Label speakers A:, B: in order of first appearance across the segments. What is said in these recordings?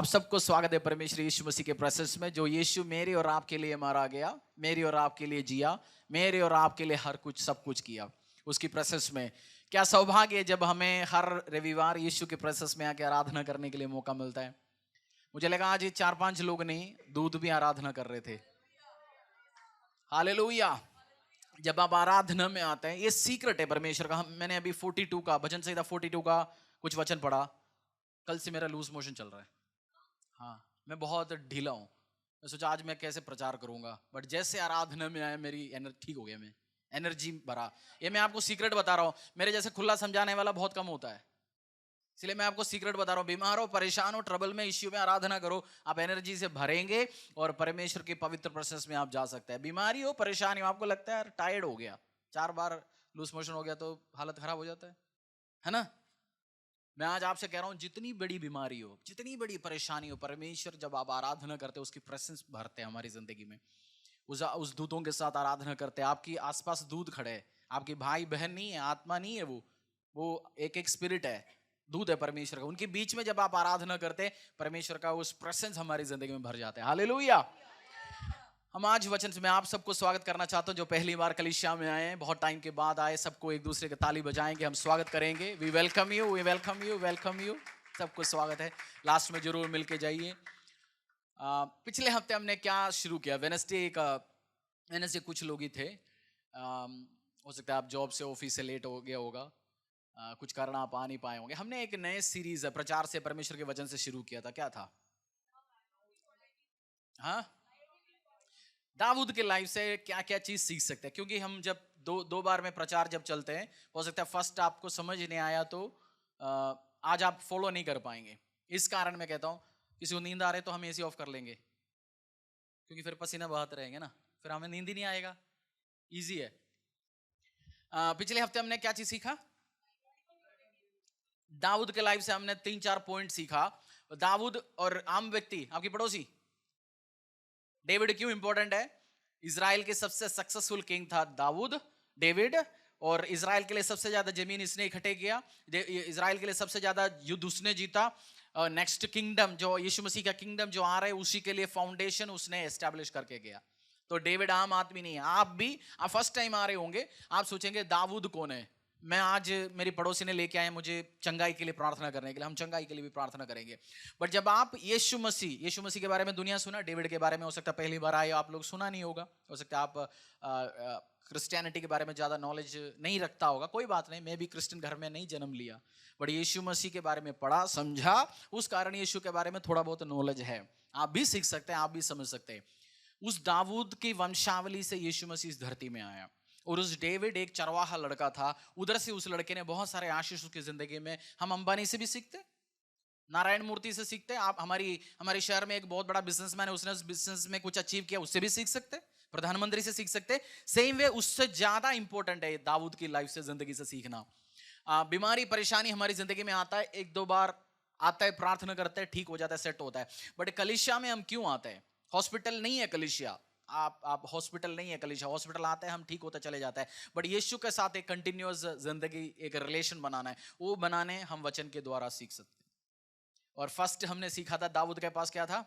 A: आप सबको स्वागत है परमेश्वर यीशु मसीह के प्रेजेंस में। जो यीशु मेरे और आपके लिए मारा गया, मेरी और आपके लिए जिया, मेरे और आपके लिए हर कुछ सब कुछ किया, उसकी प्रेजेंस में क्या सौभाग्य है जब हमें हर रविवार यीशु के प्रेजेंस में आके आराधना करने के लिए मौका मिलता है। मुझे लगा आज ये 4-5 लोग नहीं, दूध भी आराधना कर रहे थे। हालेलुया। जब आप आराधना में आते हैं, ये सीक्रेट है परमेश्वर का। मैंने अभी 42 का भजन संहिता 42 का कुछ वचन पढ़ा। कल से मेरा लूज मोशन चल रहा है। हाँ, मैं बहुत ढीला हूँ। मैं सोचा आज मैं कैसे प्रचार करूंगा, बट जैसे आराधना में आया मेरी एनर्जी ठीक हो गया, मैं एनर्जी भरा। ये मैं आपको सीक्रेट बता रहा हूँ, मेरे जैसे खुला समझाने वाला बहुत कम होता है, इसलिए मैं आपको सीक्रेट बता रहा हूँ। बीमार हो, परेशान हो, ट्रबल में, इश्यू में आराधना करो, आप एनर्जी से भरेंगे और परमेश्वर के पवित्र प्रोसेस में आप जा सकते हैं। बीमारी हो, परेशानी हो, आपको लगता है यार टायर्ड हो गया, 4 बार लूज मोशन हो गया तो हालत खराब हो जाता है ना। मैं आज आपसे कह रहा हूं, जितनी बड़ी बीमारी हो, जितनी बड़ी परेशानी हो, परमेश्वर जब आप आराधना करते हो उसकी प्रेजेंस भरते हैं हमारी जिंदगी में। उस दूतों के साथ आराधना करते हैं। आपकी आसपास दूत खड़े हैं, आपकी भाई बहन नहीं है, आत्मा नहीं है, वो एक एक स्पिरिट है, दूत है परमेश्वर का। उनके बीच में जब आप आराधना करते हैं, परमेश्वर का उस प्रेजेंस हमारी जिंदगी में भर जाता है। हालेलुया। हम आज वचन से मैं आप सबको स्वागत करना चाहता हूं, जो पहली बार कलीसिया में आए हैं, बहुत टाइम के बाद आए, सबको एक दूसरे के ताली बजाएंगे, हम स्वागत करेंगे। We welcome you, we welcome you, welcome you, सबको स्वागत है। लास्ट में जरूर मिलके जाइए। पिछले हफ्ते हमने क्या शुरू किया? वेनसडे कुछ लोग ही थे। हो सकता है आप जॉब से, ऑफिस से लेट हो गया होगा, कुछ कारण आप आ नहीं पाए होंगे। हमने एक नए सीरीज प्रचार से परमेश्वर के वचन से शुरू किया था। क्या था? हाँ, दाऊद के लाइफ से क्या क्या चीज सीख सकते हैं, क्योंकि हम जब दो बार में प्रचार जब चलते हैं, हो सकता है फर्स्ट आपको समझ नहीं आया तो आज आप फॉलो नहीं कर पाएंगे। इस कारण मैं कहता हूँ, किसी को नींद आ रही है तो हम एसी ऑफ कर लेंगे, क्योंकि फिर पसीना बहाते रहेंगे ना, फिर हमें नींद ही नहीं आएगा। इजी है। पिछले हफ्ते हमने क्या चीज सीखा? दाऊद के लाइफ से हमने 3-4 पॉइंट सीखा। दाऊद और आम व्यक्ति, आपकी पड़ोसी डेविड क्यों इंपॉर्टेंट है? इजराइल के सबसे सक्सेसफुल किंग था दाऊद, डेविड। और इजराइल के लिए सबसे ज्यादा जमीन इसने इकट्ठे किया, इजराइल के लिए सबसे ज्यादा युद्ध उसने जीता। नेक्स्ट किंगडम जो यीशु मसीह का किंगडम जो आ रहा है, उसी के लिए फाउंडेशन उसने एस्टैब्लिश करके गया। तो डेविड आम आदमी नहीं है। आप फर्स्ट टाइम आ रहे होंगे, आप सोचेंगे दाऊद कौन है। मैं आज मेरी पड़ोसी ने लेके आए मुझे चंगाई के लिए प्रार्थना करने के लिए, हम चंगाई के लिए भी प्रार्थना करेंगे। बट जब आप यीशु मसीह के बारे में दुनिया सुना, डेविड के बारे में हो सकता है पहली बार आए, आप लोग सुना नहीं होगा, हो सकता है आप क्रिश्चियनिटी के बारे में ज़्यादा नॉलेज नहीं रखता होगा। कोई बात नहीं, मैं भी क्रिश्चियन घर में नहीं जन्म लिया, बट यीशु मसीह के बारे में पढ़ा, समझा, उस कारण यीशु के बारे में थोड़ा बहुत नॉलेज है। आप भी सीख सकते हैं, आप भी समझ सकते हैं। उस दाऊद की वंशावली से यीशु मसीह इस धरती में आया। और उस डेविड एक चरवाहा लड़का था, उधर से उस लड़के ने बहुत सारे आशीष उसकी जिंदगी में। हम अंबानी से भी सीखते, नारायण मूर्ति से सीखते। आप हमारे शहर में एक बहुत बड़ा बिजनेसमैन है, उसने उस बिजनेस में कुछ अचीव किया, उससे भी सीख सकते। प्रधानमंत्री से सीख सकते। सेम वे उससे ज्यादा इंपॉर्टेंट है दाऊद की लाइफ से, जिंदगी से सीखना। बीमारी परेशानी हमारी जिंदगी में आता है, 1-2 बार आता है, प्रार्थना करते हैं, ठीक हो जाता है, सेट होता है। बट कलीसिया में हम क्यों आते हैं? हॉस्पिटल नहीं है कलीसिया। आप हॉस्पिटल नहीं है कलीसिया। हॉस्पिटल आते हैं, हम ठीक होता चले जाता है, बट यीशु के साथ एक कंटिन्यूअस जिंदगी, एक रिलेशन बनाना है, वो बनाने हम वचन के द्वारा सीख सकते हैं। और फर्स्ट हमने सीखा था, दाऊद के पास क्या था?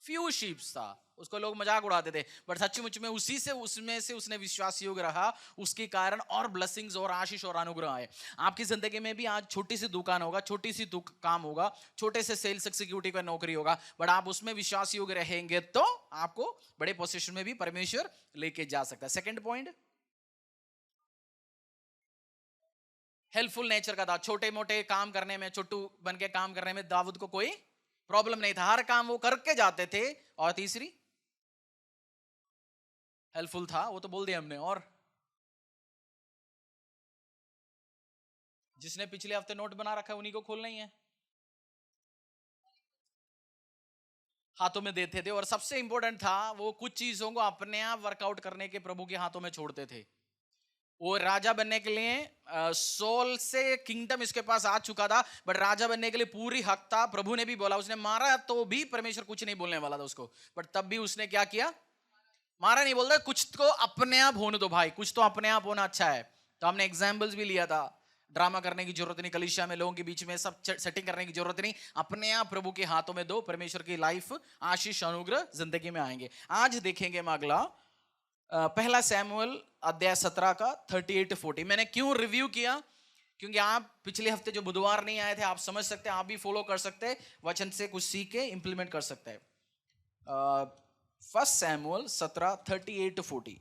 A: फ्यू शीप्स था। उसको लोग मजाक उड़ाते थे, बट सचमुच में उसमें से उसने विश्वास योग्य रहा, उसके कारण और ब्लेसिंग्स और आशीष और अनुग्रह आए। आपकी जिंदगी में भी आज छोटी सी दुकान होगा, छोटी सी काम होगा, छोटे से सेल्स एग्जीक्यूटिव का नौकरी होगा, बट आप उसमें विश्वास योग्य रहेंगे तो आपको बड़े पोजीशन में भी परमेश्वर लेके जा सकता है। सेकंड पॉइंट, हेल्पफुल नेचर का था। छोटे मोटे काम करने में, छोटू बन के काम करने में दाऊद को कोई प्रॉब्लम नहीं था, हर काम वो करके जाते थे। और तीसरी, हेल्पफुल था, वो तो बोल दिया हमने। और जिसने पिछले हफ्ते नोट बना रखा है उन्हीं को खोलना ही है। हाथों में देते थे। और सबसे इंपॉर्टेंट था, वो कुछ चीजों को अपने आप वर्कआउट करने के प्रभु के हाथों में छोड़ते थे। वो राजा बनने के लिए सोल से किंगडम इसके पास आ चुका था, बट राजा बनने के लिए पूरी हक था। प्रभु ने भी बोला, उसने मारा तो भी परमेश्वर कुछ नहीं बोलने वाला था उसको, बट तब भी उसने क्या किया? मारा नहीं। बोल रहा कुछ तो अपने आप होने दो भाई, कुछ तो अपने आप होना अच्छा है। तो हमने एग्जाम्पल्स भी लिया था। ड्रामा करने की जरूरत नहीं, कलीसिया में लोगों के बीच में सब सेटिंग करने की जरूरत नहीं, अपने आप प्रभु के हाथों में दो, परमेश्वर की लाइफ, आशीष, अनुग्रह जिंदगी में आएंगे। आज देखेंगे हम अगला पहला सैमुअल अध्याय 17 का 38 to 40। मैंने क्यों रिव्यू किया, क्योंकि आप पिछले हफ्ते जो बुधवार नहीं आए थे, आप समझ सकते हैं, आप भी फॉलो कर सकते हैं, वचन से कुछ सीख के इंप्लीमेंट कर सकते हैं। First Samuel 17 38 to 40।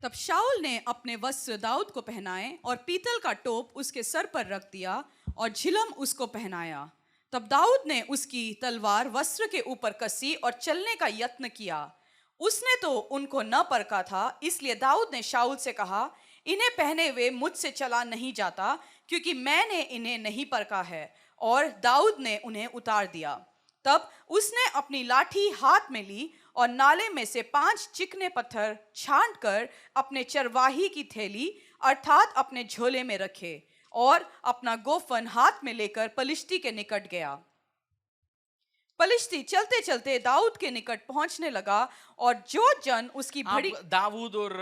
B: तब शाऊल ने अपने वस्त्र दाऊद को पहनाए और पीतल का टोप उसके सर पर रख दिया और झिलम उसको पहनाया। तब दाऊद ने उसकी तलवार वस्त्र के ऊपर कसी और चलने का यत्न किया। उसने तो उनको न परखा था, इसलिए दाऊद ने शाऊल से कहा, इन्हें पहने हुए मुझसे चला नहीं जाता, क्योंकि मैंने इन्हें नहीं परखा है। और दाऊद ने उन्हें उतार दिया। तब उसने अपनी लाठी हाथ में ली और नाले में से 5 चिकने पत्थर छांट कर अपने चरवाही की थैली अर्थात अपने झोले में रखे और अपना गोफन हाथ में लेकर पलिश्ती के निकट गया। पलिश्ती चलते चलते दाऊद के निकट पहुंचने लगा और जो जन उसकी बड़ी।
A: दाऊद और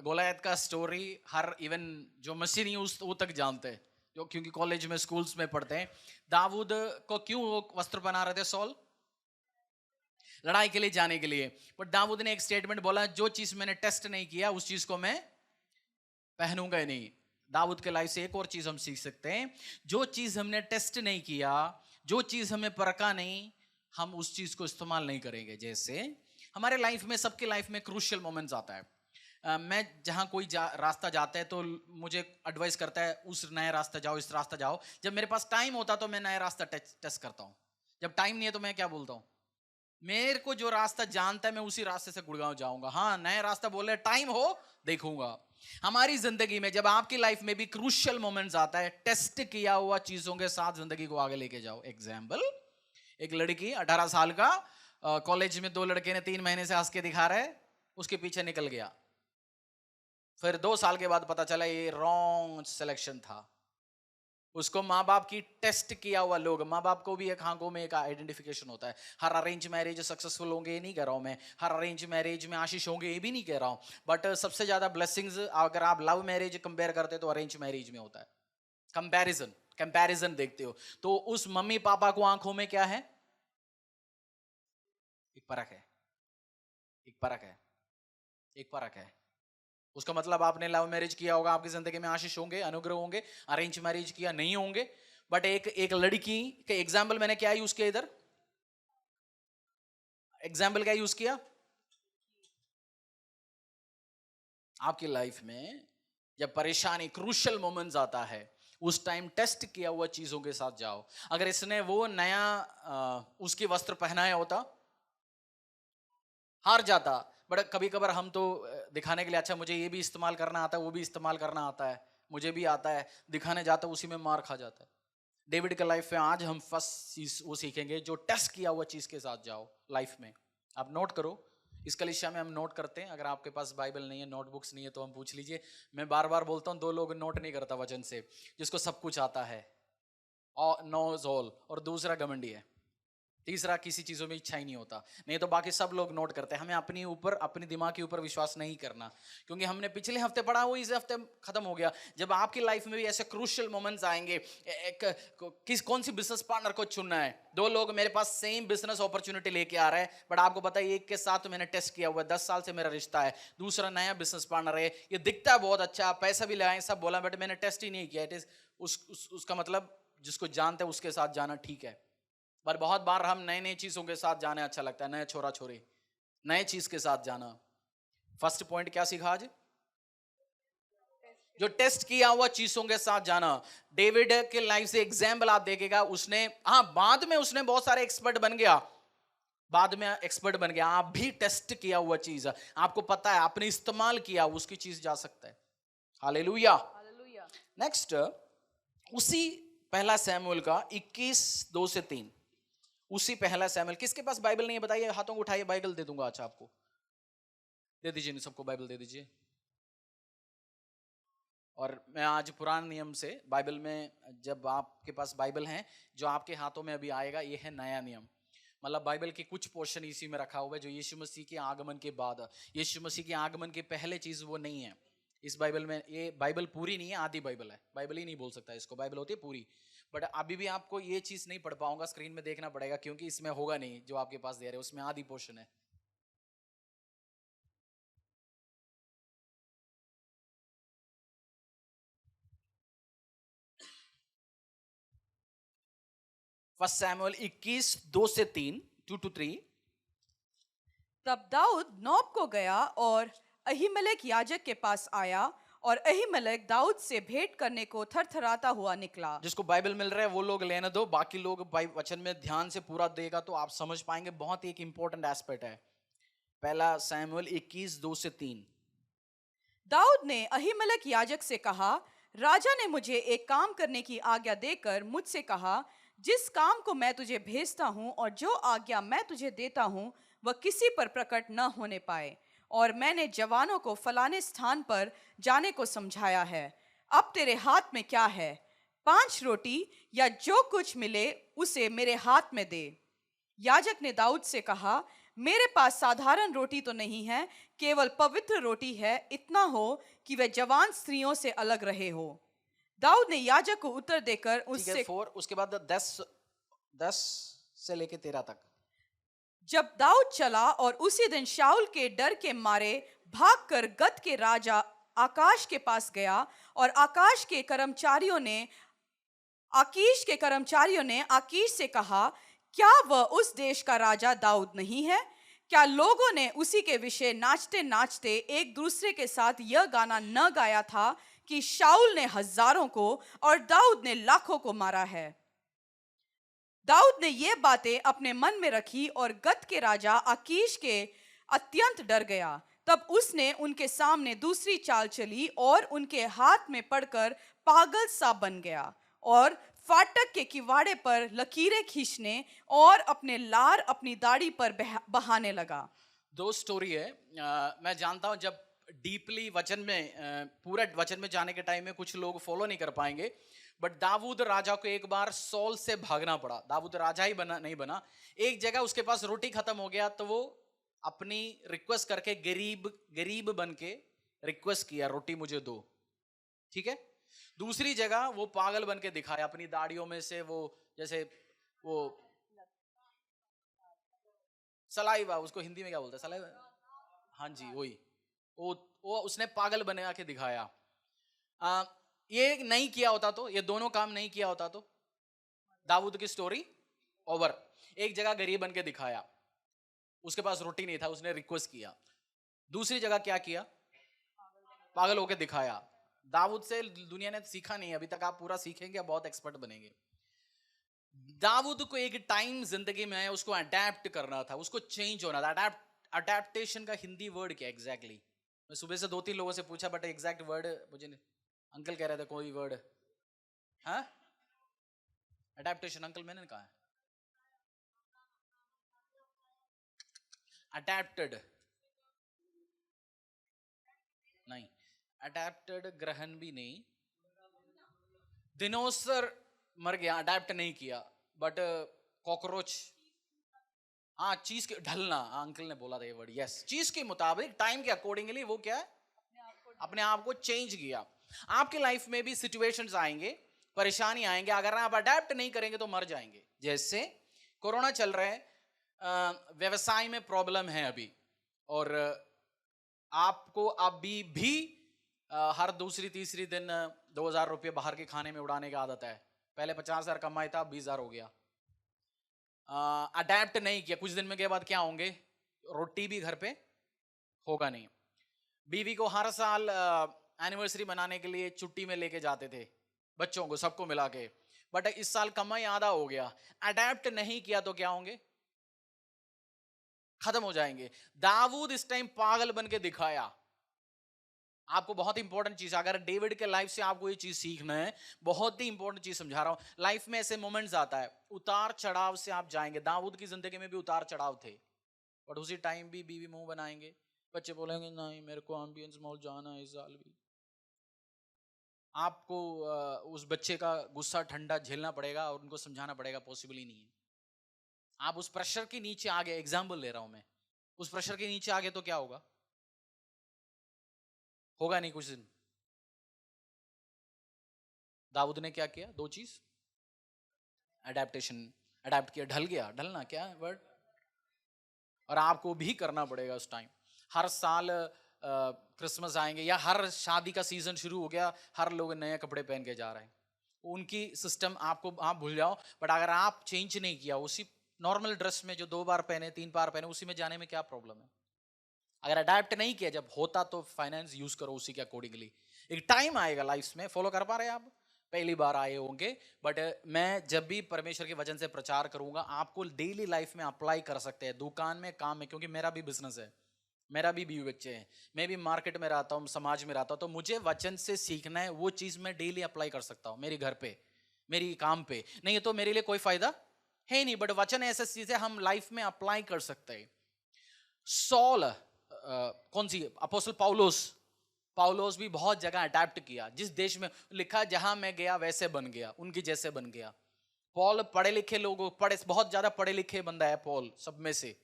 A: गोलायत का स्टोरी हर इवन जो मसीह नहीं वो तक जानते हैं, जो क्योंकि कॉलेज में स्कूल्स में पढ़ते हैं। दाऊद को क्यों वो वस्त्र बना रहे थे सॉल? लड़ाई के लिए जाने के लिए। पर दाऊद ने एक स्टेटमेंट बोला, जो चीज मैंने टेस्ट नहीं किया उस चीज को मैं पहनूंगा ही नहीं। दाऊद के लाइफ से एक और चीज हम सीख सकते हैं, जो चीज हमने टेस्ट नहीं किया, जो चीज हमें परखा नहीं, हम उस चीज को इस्तेमाल नहीं करेंगे। जैसे हमारे लाइफ में, सबके लाइफ में क्रूशियल मोमेंट्स आता है। मैं जहाँ कोई रास्ता जाता है तो मुझे एडवाइस करता है उस नया रास्ता जाओ, इस रास्ता जाओ। जब मेरे पास टाइम होता तो मैं नया रास्ता टेस्ट करता हूँ। जब टाइम नहीं है तो मैं क्या बोलता हूँ, मेरे को जो रास्ता जानता है मैं उसी रास्ते से गुड़गांव जाऊंगा। हाँ, नया रास्ता बोले टाइम हो देखूंगा। हमारी जिंदगी में जब आपकी लाइफ में भी क्रूशियल मोमेंट्स आता है, टेस्ट किया हुआ चीजों के साथ जिंदगी को आगे लेके जाओ। एग्जाम्पल, एक लड़की 18 साल का, कॉलेज में 2 लड़के ने 3 महीने से हंस के दिखा रहे, उसके पीछे निकल गया। फिर 2 साल के बाद पता चला ये रॉन्ग सिलेक्शन था। उसको माँ बाप की टेस्ट किया हुआ लोग, माँ बाप को भी एक आंखों में एक आइडेंटिफिकेशन होता है। हर अरेंज मैरिज सक्सेसफुल होंगे ये नहीं कह रहा हूँ मैं, हर अरेंज मैरिज में आशीष होंगे ये भी नहीं कह रहा हूँ, बट सबसे ज्यादा ब्लेसिंग्स अगर आप लव मैरिज कंपेयर करते तो अरेंज मैरिज में होता है। कंपैरिजन देखते हो तो उस मम्मी पापा को आंखों में क्या है? एक परख है, एक परख है, एक परख है। उसका मतलब आपने लव मैरिज किया होगा, आपकी जिंदगी में आशीष होंगे, अनुग्रह होंगे। अरेंज मैरिज किया नहीं होंगे। बट एक लड़की के एग्जाम्पल मैंने क्या यूज किया, इधर एग्जाम्पल क्या यूज किया? आपकी लाइफ में जब परेशानी, क्रूशियल मोमेंट्स आता है, उस टाइम टेस्ट किया हुआ चीजों के साथ जाओ। अगर इसने वो नया उसकी वस्त्र पहनाया होता, हार जाता। बट कभी कभार हम तो दिखाने के लिए, अच्छा मुझे ये भी इस्तेमाल करना आता है, वो भी इस्तेमाल करना आता है, मुझे भी आता है, दिखाने जाता है, उसी में मार खा जाता है। डेविड के लाइफ में आज हम फर्स्ट चीज वो सीखेंगे, जो टेस्ट किया हुआ चीज के साथ जाओ लाइफ में। आप नोट करो, इस कलीसिया में हम नोट करते हैं। अगर आपके पास बाइबल नहीं है, नोटबुक्स नहीं है, तो हम पूछ लीजिए। मैं बार बार बोलता हूँ, 2 लोग नोट नहीं करता वचन से, जिसको सब कुछ आता है नोज ऑल, और दूसरा घमंडी है, तीसरा किसी चीजों में इच्छा ही नहीं होता। नहीं तो बाकी सब लोग नोट करते हैं। हमें अपनी ऊपर, अपने दिमाग के ऊपर विश्वास नहीं करना, क्योंकि हमने पिछले हफ्ते पढ़ा वो इस हफ्ते खत्म हो गया। जब आपकी लाइफ में भी ऐसे क्रूशियल मोमेंट्स आएंगे, कौन सी बिजनेस पार्टनर को चुनना है। 2 लोग मेरे पास सेम बिजनेस अपॉर्चुनिटी लेके आ रहे हैं, बट आपको पता है एक के साथ तो मैंने टेस्ट किया हुआ है, 10 साल से मेरा रिश्ता है, दूसरा नया बिजनेस पार्टनर है, ये दिखता है बहुत अच्छा, पैसा भी लगाए, सब बोला, बट मैंने टेस्ट ही नहीं किया। इट इज उसका मतलब जिसको जानते हैं उसके साथ जाना ठीक है। पर बहुत बार हम नए नए चीजों के साथ जाने अच्छा लगता है, नए छोरा छोरी, नए चीज के साथ जाना। फर्स्ट पॉइंट क्या सीखा आज? जो टेस्ट किया हुआ चीजों के साथ जाना। डेविड के लाइफ से एग्जाम्पल आप देखेगा, उसने बाद में उसने बहुत सारे एक्सपर्ट बन गया, बाद में एक्सपर्ट बन गया। आप भी टेस्ट किया हुआ चीज आपको पता है, आपने इस्तेमाल किया, उसकी चीज जा सकता है। हालेलुया। नेक्स्ट, उसी पहला सैमुएल का 21:2-3, उसी पहला सैमुएल। किसके पास बाइबल नहीं है बताइए, हाथों को उठाइए, बाइबल दे दूंगा। अच्छा, आपको दे दीजिए, सबको बाइबल दे दीजिए। और मैं आज पुराने नियम से बाइबल में, जब आपके पास बाइबल है, जो आपके हाथों में अभी आएगा, ये है नया नियम। मतलब बाइबल के कुछ पोर्शन इसी में रखा हुआ है जो यीशु मसीह के आगमन के बाद, यीशु मसीह के आगमन के पहले चीज वो नहीं है इस बाइबल में। ये बाइबल पूरी नहीं है, आधी बाइबल है, बाइबल ही नहीं बोल सकता इसको, बाइबल होती है पूरी। बट अभी भी आपको ये चीज नहीं पढ़ पाऊंगा, स्क्रीन में देखना पड़ेगा क्योंकि इसमें होगा नहीं जो आपके पास दे रहे हैं, उसमें आधी पोर्शन है। फर्स्ट सैमुअल 21 2 से 3, 2 to 3।
B: तब दाऊद नोब को गया और अहीमेलेक याजक के पास आया, और अहीमेलेक दाऊद से भेंट करने को थरथराता हुआ निकला।
A: जिसको बाइबल मिल रहा है वो लोग लेने दो, बाकी लोग वचन में ध्यान से पूरा देगा तो आप समझ पाएंगे। बहुत ही एक इंपॉर्टेंट एस्पेक्ट है। पहला सैमुअल 21 2 से 3।
B: दाऊद ने अहीमेलेक याजक से कहा, राजा ने मुझे एक काम करने की आज्ञा देकर मुझसे कहा, जिस काम को मैं तुझे भेजता हूं और जो आज्ञा मैं तुझे देता हूं वह किसी पर प्रकट न होने पाए। और मैंने जवानों को फलाने स्थान पर जाने को समझाया है। अब तेरे हाथ में क्या है? 5 रोटी या जो कुछ मिले उसे मेरे हाथ में दे। याजक ने दाऊद से कहा, मेरे पास साधारण रोटी तो नहीं है, केवल पवित्र रोटी है, इतना हो कि वह जवान स्त्रियों से अलग रहे हो। दाऊद ने याजक को उत्तर देकर
A: ठीक है,
B: उससे
A: 4 उसके बाद 10 से लेके 13 तक।
B: जब दाऊद चला और उसी दिन शाऊल के डर के मारे भागकर गत के राजा आकाश के पास गया, और आकीश के कर्मचारियों ने आकीश से कहा, क्या वह उस देश का राजा दाऊद नहीं है? क्या लोगों ने उसी के विषय नाचते नाचते एक दूसरे के साथ यह गाना न गाया था कि शाऊल ने हजारों को और दाऊद ने लाखों को मारा है? दाऊद ने ये बातें अपने मन में रखी और गत के राजा आकीश के अत्यंत डर गया। तब उसने उनके सामने दूसरी चाल चली और उनके हाथ में पड़कर पागल सा बन गया, और फाटक के किवाड़े पर लकीरें खींचने और अपने लार अपनी दाढ़ी पर बहाने लगा।
A: दो स्टोरी है। मैं जानता हूं जब डीपली वचन में पूरा वचन में जाने के टाइम में कुछ लोग फॉलो नहीं कर पाएंगे, बट दाऊद राजा को एक बार सॉल से भागना पड़ा। दाऊद राजा ही बना नहीं बना, एक जगह उसके पास रोटी खत्म हो गया तो वो अपनी रिक्वेस्ट करके गरीब बन के रिक्वेस्ट किया, रोटी मुझे दो, ठीक है। दूसरी जगह वो पागल बन के दिखाया, अपनी दाढ़ियों में से वो जैसे वो सलाइवा, उसको हिंदी में क्या बोलते हैं, सलाइवा, हाँ जी वही, वो उसने पागल बना के दिखाया। ये नहीं किया होता तो, ये दोनों काम नहीं किया होता तो दाऊद की स्टोरी ओवर। एक जगह गरीब बन के दिखाया, उसके पास रोटी नहीं था, उसने रिक्वेस्ट किया। दूसरी जगह क्या किया, पागल होके दिखाया। दाऊद से दुनिया ने सीखा नहीं अभी तक, आप पूरा सीखेंगे, बहुत एक्सपर्ट बनेंगे। दाऊद को एक टाइम जिंदगी में उसको अडेप्ट करना था, उसको चेंज होना था। अडेप्टेशन का हिंदी वर्ड क्या एग्जैक्टली? मैं सुबह से 2-3 लोगों से पूछा, बट एग्जैक्ट वर्ड मुझे नहीं। अंकल कह रहे थे कोई वर्ड, हाँ अडेप्टेशन, अंकल मैंने कहा अडेप्टेड नहीं, अडेप्टेड ग्रहण भी नहीं। दिनोसर मर गया, अडेप्ट नहीं किया, बट कॉकरोच, हाँ चीज के ढलना, अंकल ने बोला था ये वर्ड, यस, चीज के मुताबिक टाइम के अकॉर्डिंगली वो क्या है, अपने आप को चेंज किया। आपके लाइफ में भी सिचुएशंस आएंगे, परेशानी आएंगे, अगर आप अडेप्ट नहीं करेंगे तो मर जाएंगे। जैसे कोरोना चल रहा है, व्यवसाय में प्रॉब्लम है अभी, और आपको अभी भी हर दूसरी तीसरी दिन 2,000 रुपये बाहर के खाने में उड़ाने की आदत है। पहले 50,000 कमाया था, 20,000 हो गया। अडेप्ट नहीं किया, कुछ दिन में के बाद क्या होंगे, रोटी भी घर पे होगा नहीं। बीवी को हर साल एनिवर्सरी मनाने के लिए छुट्टी में लेके जाते थे, बच्चों को सबको मिला के, बट इस साल कमाई आधा हो गया। अडेप्ट नहीं किया तो क्या होंगे, खत्म हो जाएंगे। दाऊद इस टाइम पागल बन के दिखाया। आपको बहुत इंपॉर्टेंट चीज, अगर डेविड के लाइफ से आपको ये चीज सीखना है, बहुत ही इंपॉर्टेंट चीज समझा रहा हूं। लाइफ में ऐसे मोमेंट्स आता है, उतार चढ़ाव से आप जाएंगे। दाऊद की जिंदगी में भी उतार चढ़ाव थे, बट उसी टाइम भी बीवी मुंह बनाएंगे, बच्चे बोलेंगे नहीं मेरे को एम्बियंस मॉल जाना है इस साल भी। आपको उस बच्चे का गुस्सा ठंडा झेलना पड़ेगा और उनको समझाना पड़ेगा, पॉसिबल ही नहीं है। आप उस प्रेशर के नीचे आ गए, एग्जाम्पल ले रहा हूं मैं, उस प्रेशर के नीचे आ गए तो क्या होगा? होगा नहीं कुछ दिन। दाऊद ने क्या किया? दो चीज, अडेप्टेशन, अडेप्ट किया, ढल गया, ढलना क्या वर्ड, और आपको भी करना पड़ेगा उस टाइम। हर साल क्रिसमस आएंगे या हर शादी का सीजन शुरू हो गया, हर लोग नए कपड़े पहन के जा रहे हैं, उनकी सिस्टम आपको आप भूल जाओ। बट अगर आप चेंज नहीं किया, उसी नॉर्मल ड्रेस में जो 2 बार पहने 3 बार पहने, उसी में जाने में क्या प्रॉब्लम है? अगर अडेप्ट नहीं किया, जब होता तो फाइनेंस यूज करो उसी के अकॉर्डिंगली। एक टाइम आएगा लाइफ में, फॉलो कर पा रहे हैं आप? पहली बार आए होंगे, बट मैं जब भी परमेश्वर के वचन से प्रचार करूंगा, आपको डेली लाइफ में अप्लाई कर सकते हैं, दुकान में, काम में, क्योंकि मेरा भी बिजनेस है, मेरा भी बीवी बच्चे हैं, मैं भी मार्केट में रहता हूँ, समाज में रहता हूँ, तो मुझे वचन से सीखना है, वो चीज मैं डेली अप्लाई कर सकता हूँ मेरे घर पे, मेरी काम पे। नहीं है तो मेरे लिए कोई फायदा है नहीं, बट वचन ऐसा चीज है हम लाइफ में अप्लाई कर सकते हैं। सॉल, कौन सी, अपोस्टल पाउलोस, पाउलोस भी बहुत जगह अडेप्ट किया, जिस देश में लिखा जहां मैं गया वैसे बन गया, उनकी जैसे बन गया। पॉल पढ़े लिखे लोगों, पढ़े, बहुत ज्यादा पढ़े लिखे बंदा है पॉल सब में से,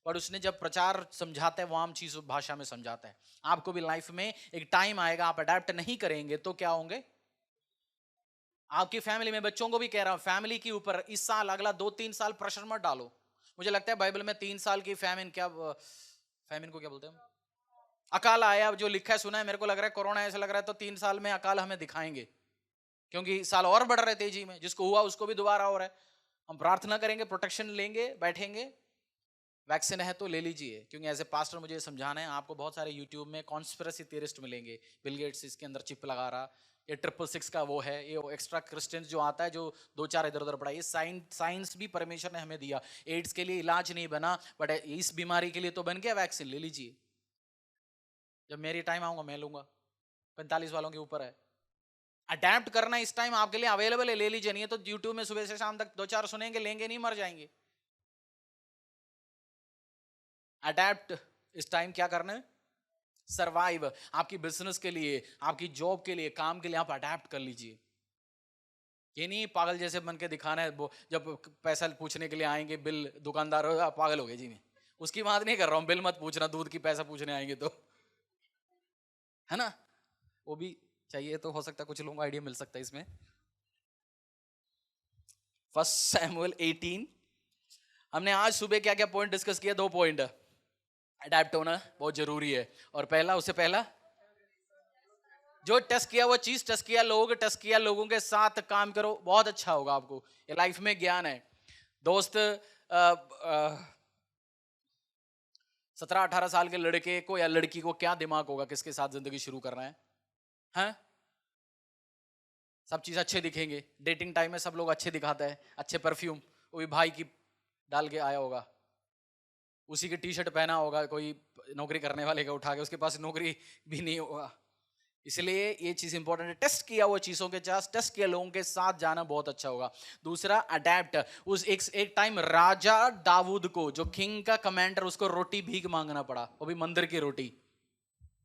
A: पर उसने जब प्रचार समझाता है वो आम चीज भाषा में समझाता है। आपको भी लाइफ में एक टाइम आएगा, आप अडेप्ट नहीं करेंगे तो क्या होंगे? आपकी फैमिली में, बच्चों को भी कह रहा हूं, फैमिली के ऊपर इस साल, अगला 2-3 साल प्रेशर मत डालो। मुझे लगता है बाइबल में 3 साल की फैमिन, क्या फैमिन को क्या बोलते हैं, अकाल आया, जो लिखा है सुना है, मेरे को लग रहा है कोरोना ऐसा लग रहा है तो 3 साल में अकाल हमें दिखाएंगे, क्योंकि साल और बढ़ रहे तेजी में, जिसको हुआ उसको भी दोबारा हो रहा है। हम प्रार्थना करेंगे, प्रोटेक्शन लेंगे, बैठेंगे, वैक्सीन है तो ले लीजिए, क्योंकि एज ए पास्टर मुझे समझाना है आपको। बहुत सारे यूट्यूब में कॉन्स्पिरेसी थियरिस्ट मिलेंगे, बिल गेट्स इसके अंदर चिप लगा रहा, ये 666 का वो है, ये एक्स्ट्रा क्रिश्चियंस जो आता है जो 2-4 इधर उधर पड़ा, ये साइंस भी परमेश्वर ने हमें दिया। एड्स के लिए इलाज नहीं बना, बट इस बीमारी के लिए तो बन गया वैक्सीन, ले लीजिए। जब मेरी टाइम आऊंगा मैं लूंगा, 45 वालों के ऊपर है। अडेप्ट करना इस टाइम आपके लिए अवेलेबल है, ले लीजिए, नहीं है तो यूट्यूब में सुबह से शाम तक 2-4 सुनेंगे, लेंगे नहीं, मर जाएंगे। अडेप्ट इस टाइम क्या करना है? सर्वाइव, आपकी बिजनेस के लिए, आपकी जॉब के लिए, काम के लिए आप अडेप्ट कर लीजिए। ये नहीं पागल जैसे बन के दिखाना है, वो जब पैसा पूछने के लिए आएंगे बिल, दुकानदार हो आप पागल हो गए जी, मैं उसकी बात नहीं कर रहा हूँ, बिल मत पूछना, दूध की पैसा पूछने आएंगे तो, है ना, वो भी चाहिए तो हो सकता है कुछ लोगों को आइडिया मिल सकता है इसमें। 1 सैमुअल 18, हमने आज सुबह क्या क्या पॉइंट डिस्कस किया? 2 पॉइंट, अडेप्ट होना बहुत जरूरी है, और पहला, उससे पहला जो टेस्ट किया, वो चीज टेस्ट किया, टेस्ट किया, लोगों के साथ काम करो, बहुत अच्छा होगा आपको, ये लाइफ में ज्ञान है दोस्त। 17-18 साल के लड़के को या लड़की को क्या दिमाग होगा किसके साथ जिंदगी शुरू करना है, हैं? सब चीज अच्छे दिखेंगे, डेटिंग टाइम में सब लोग अच्छे दिखाते हैं, अच्छे परफ्यूम, वो भी भाई की डाल के आया होगा, उसी की टी शर्ट पहना होगा, कोई नौकरी करने वाले का उठा के, उसके पास नौकरी भी नहीं होगा। इसलिए ये चीज इंपॉर्टेंट है, टेस्ट किया वो चीजों के साथ, टेस्ट किया लोगों के साथ जाना बहुत अच्छा होगा। दूसरा अडेप्ट, उस एक टाइम राजा दाऊद को, जो किंग का कमांडर, उसको रोटी भीख मांगना पड़ा, वो भी मंदिर की रोटी,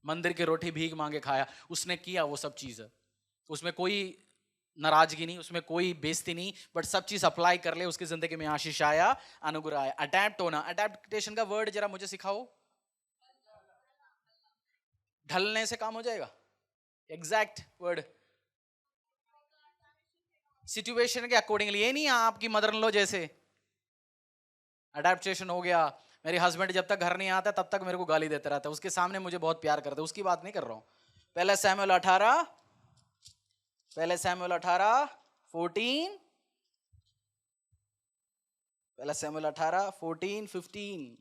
A: मंदिर की रोटी भीख मांगे खाया, उसने किया वो सब चीज, उसमें कोई नाराजगी नहीं, उसमें कोई बेइज्जती नहीं, बट सब चीज अप्लाई कर ले, उसकी जिंदगी में आशीष आया, अनुग्रह आया। अडेप्ट होना, अडेप्टेशन का वर्ड जरा मुझे सिखाओ। ढलने से काम हो जाएगा, एग्जैक्ट वर्ड, सिचुएशन के अकॉर्डिंगली, ये नहीं आपकी मदर इन लॉ जैसे अडेप्टेशन हो गया, मेरे हस्बैंड जब तक घर नहीं आता तब तक मेरे को गाली देता रहता है, उसके सामने मुझे बहुत प्यार करता है, उसकी बात नहीं कर रहा हूं। पहले सैमुएल 18, पहले सैमुएल 18 14, पहला सैमुएल 18 14 15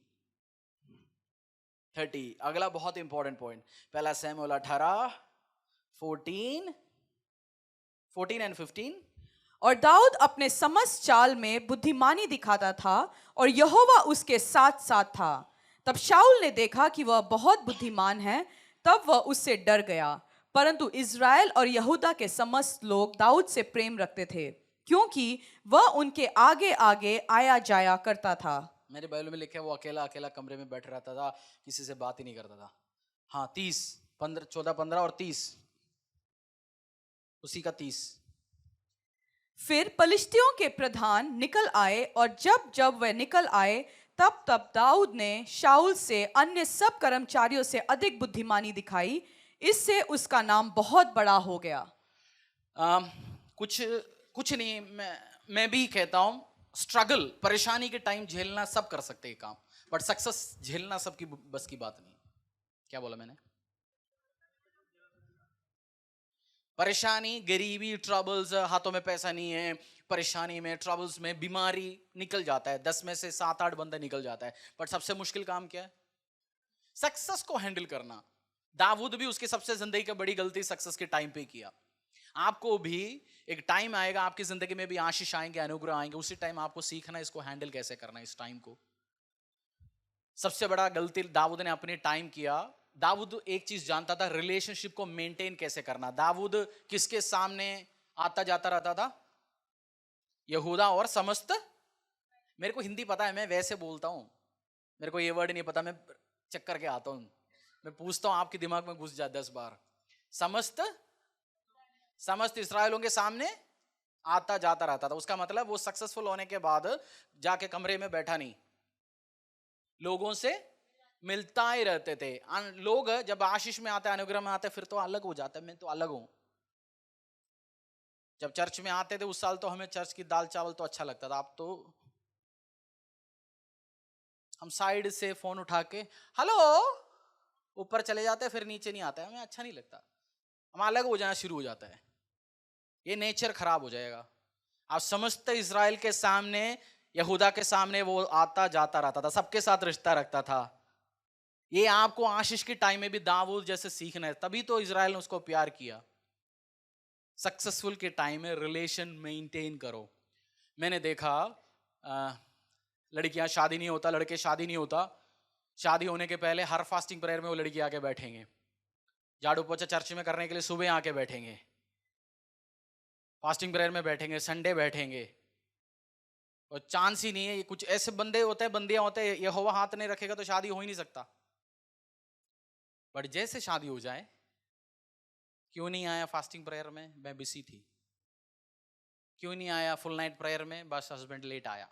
A: 30। अगला बहुत इंपॉर्टेंट पॉइंट, पहला सैमुएल 18 14 एंड 15।
B: और दाऊद अपने समस्त चाल में बुद्धिमानी दिखाता था और यहोवा उसके साथ साथ था। तब शाऊल ने देखा कि वह बहुत बुद्धिमान है, तब वह उससे डर गया। परंतु इज़राइल और यहूदा के समस्त लोग दाऊद से प्रेम रखते थे, क्योंकि वह उनके आगे आगे आया जाया करता था।
A: मेरे बाइबल में लिखा है वो अकेला अकेला कमरे में बैठ रहता था, किसी से बात ही नहीं करता था। हाँ 30 14 15 और 30, उसी का 30।
B: फिर पलिश्तियों के प्रधान निकल आए और जब जब वे निकल आए तब तब दाऊद ने शाऊल से अन्य सब कर्मचारियों से अधिक बुद्धिमानी दिखाई। इससे उसका नाम बहुत बड़ा हो गया।
A: कुछ कुछ नहीं, मैं भी कहता हूं, स्ट्रगल, परेशानी के टाइम झेलना सब कर सकते हैं काम, बट सक्सेस झेलना सबकी बस की बात नहीं। क्या बोला मैंने? परेशानी, गरीबी, ट्रबल्स, हाथों में पैसा नहीं है, परेशानी में, ट्रबल्स में, बीमारी, निकल जाता है, 10 में से 7-8 बंदा निकल जाता है। बट सबसे मुश्किल काम क्या है? सक्सेस को हैंडल करना। दाऊद भी उसकी सबसे जिंदगी की बड़ी गलती सक्सेस के टाइम पे किया। आपको भी एक टाइम आएगा, आपकी जिंदगी में भी आशीष आएंगे, अनुग्रह आएंगे, उसी टाइम आपको सीखना है इसको हैंडल कैसे करना है, इस टाइम को। सबसे बड़ा गलती दाऊद ने अपने टाइम किया। दाऊद एक चीज जानता था, रिलेशनशिप को मेंटेन कैसे करना। दाऊद किसके सामने आता जाता रहता था? यहूदा और समस्त। मेरे को हिंदी पता है, मैं वैसे बोलता हूं, मेरे को ये वर्ड नहीं पता, मैं चेक करके आता हूं, मैं पूछता हूं, आपके दिमाग में घुस जाए 10 बार। समस्त इस्राएलों के सामने आता जाता रहता था। उसका मतलब वो सक्सेसफुल होने के बाद जाके कमरे में बैठा नहीं, लोगों से मिलता ही रहते थे। लोग जब आशीष में आते, अनुग्रह में आते, फिर तो अलग हो जाते, मैं तो अलग हूं। जब चर्च में आते थे उस साल तो हमें चर्च की दाल चावल तो अच्छा लगता था, अब तो हम साइड से फोन उठा के हेलो ऊपर चले जाते हैं, फिर नीचे नहीं आता है, हमें अच्छा नहीं लगता, हम अलग हो जाना शुरू हो जाता है, ये नेचर खराब हो जाएगा। आप समस्त इज़राइल के सामने, यहूदा के सामने वो आता जाता रहता था, सबके साथ रिश्ता रखता था। ये आपको आशीष के टाइम में भी दाऊद जैसे सीखना है, तभी तो इज़राइल ने उसको प्यार किया। सक्सेसफुल के टाइम में रिलेशन मेंटेन करो। मैंने देखा लड़कियां शादी नहीं होता, लड़के शादी नहीं होता, शादी होने के पहले हर फास्टिंग प्रेयर में वो लड़की आके बैठेंगे, झाड़ू पोछा चर्च में करने के लिए सुबह आके बैठेंगे, फास्टिंग प्रेयर में बैठेंगे, संडे बैठेंगे, और चांस ही नहीं है। कुछ ऐसे बंदे होते हैं, बंदियां होते हैं, यहोवा हाथ नहीं रखेगा तो शादी हो ही नहीं सकता। बट जैसे शादी हो जाए, क्यों नहीं आया फास्टिंग प्रेयर में, मैं बिजी थी। क्यों नहीं आया फुल नाइट प्रेयर में, बस हस्बैंड लेट आया।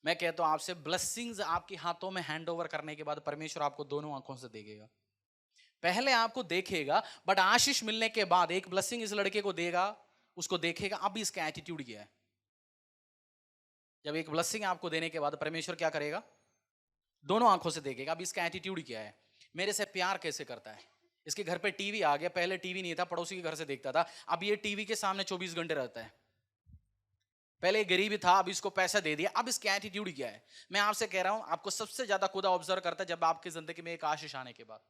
A: मैं कहता हूं आपसे, ब्लेसिंग्स आपके हाथों में हैंड ओवर करने के बाद परमेश्वर आपको दोनों आंखों से देखेगा। पहले आपको देखेगा, बट आशीष मिलने के बाद एक ब्लेसिंग इस लड़के को देगा, उसको देखेगा अब इसका एटीट्यूड क्या है। जब एक ब्लेसिंग आपको देने के बाद परमेश्वर क्या करेगा? दोनों आंखों से देखेगा अब इसका एटीट्यूड क्या है, मेरे से प्यार कैसे करता है। इसके घर पे टीवी आ गया, पहले टीवी नहीं था, पड़ोसी के घर से देखता था, अब ये टीवी के सामने 24 घंटे रहता है। पहले गरीब था, अब इसको पैसा दे दिया, अब इसका एटीट्यूड क्या है। मैं आपसे कह रहा हूं, आपको सबसे ज्यादा खुदा ऑब्जर्व करता है जब आपकी जिंदगी में एक आशीष आने के बाद।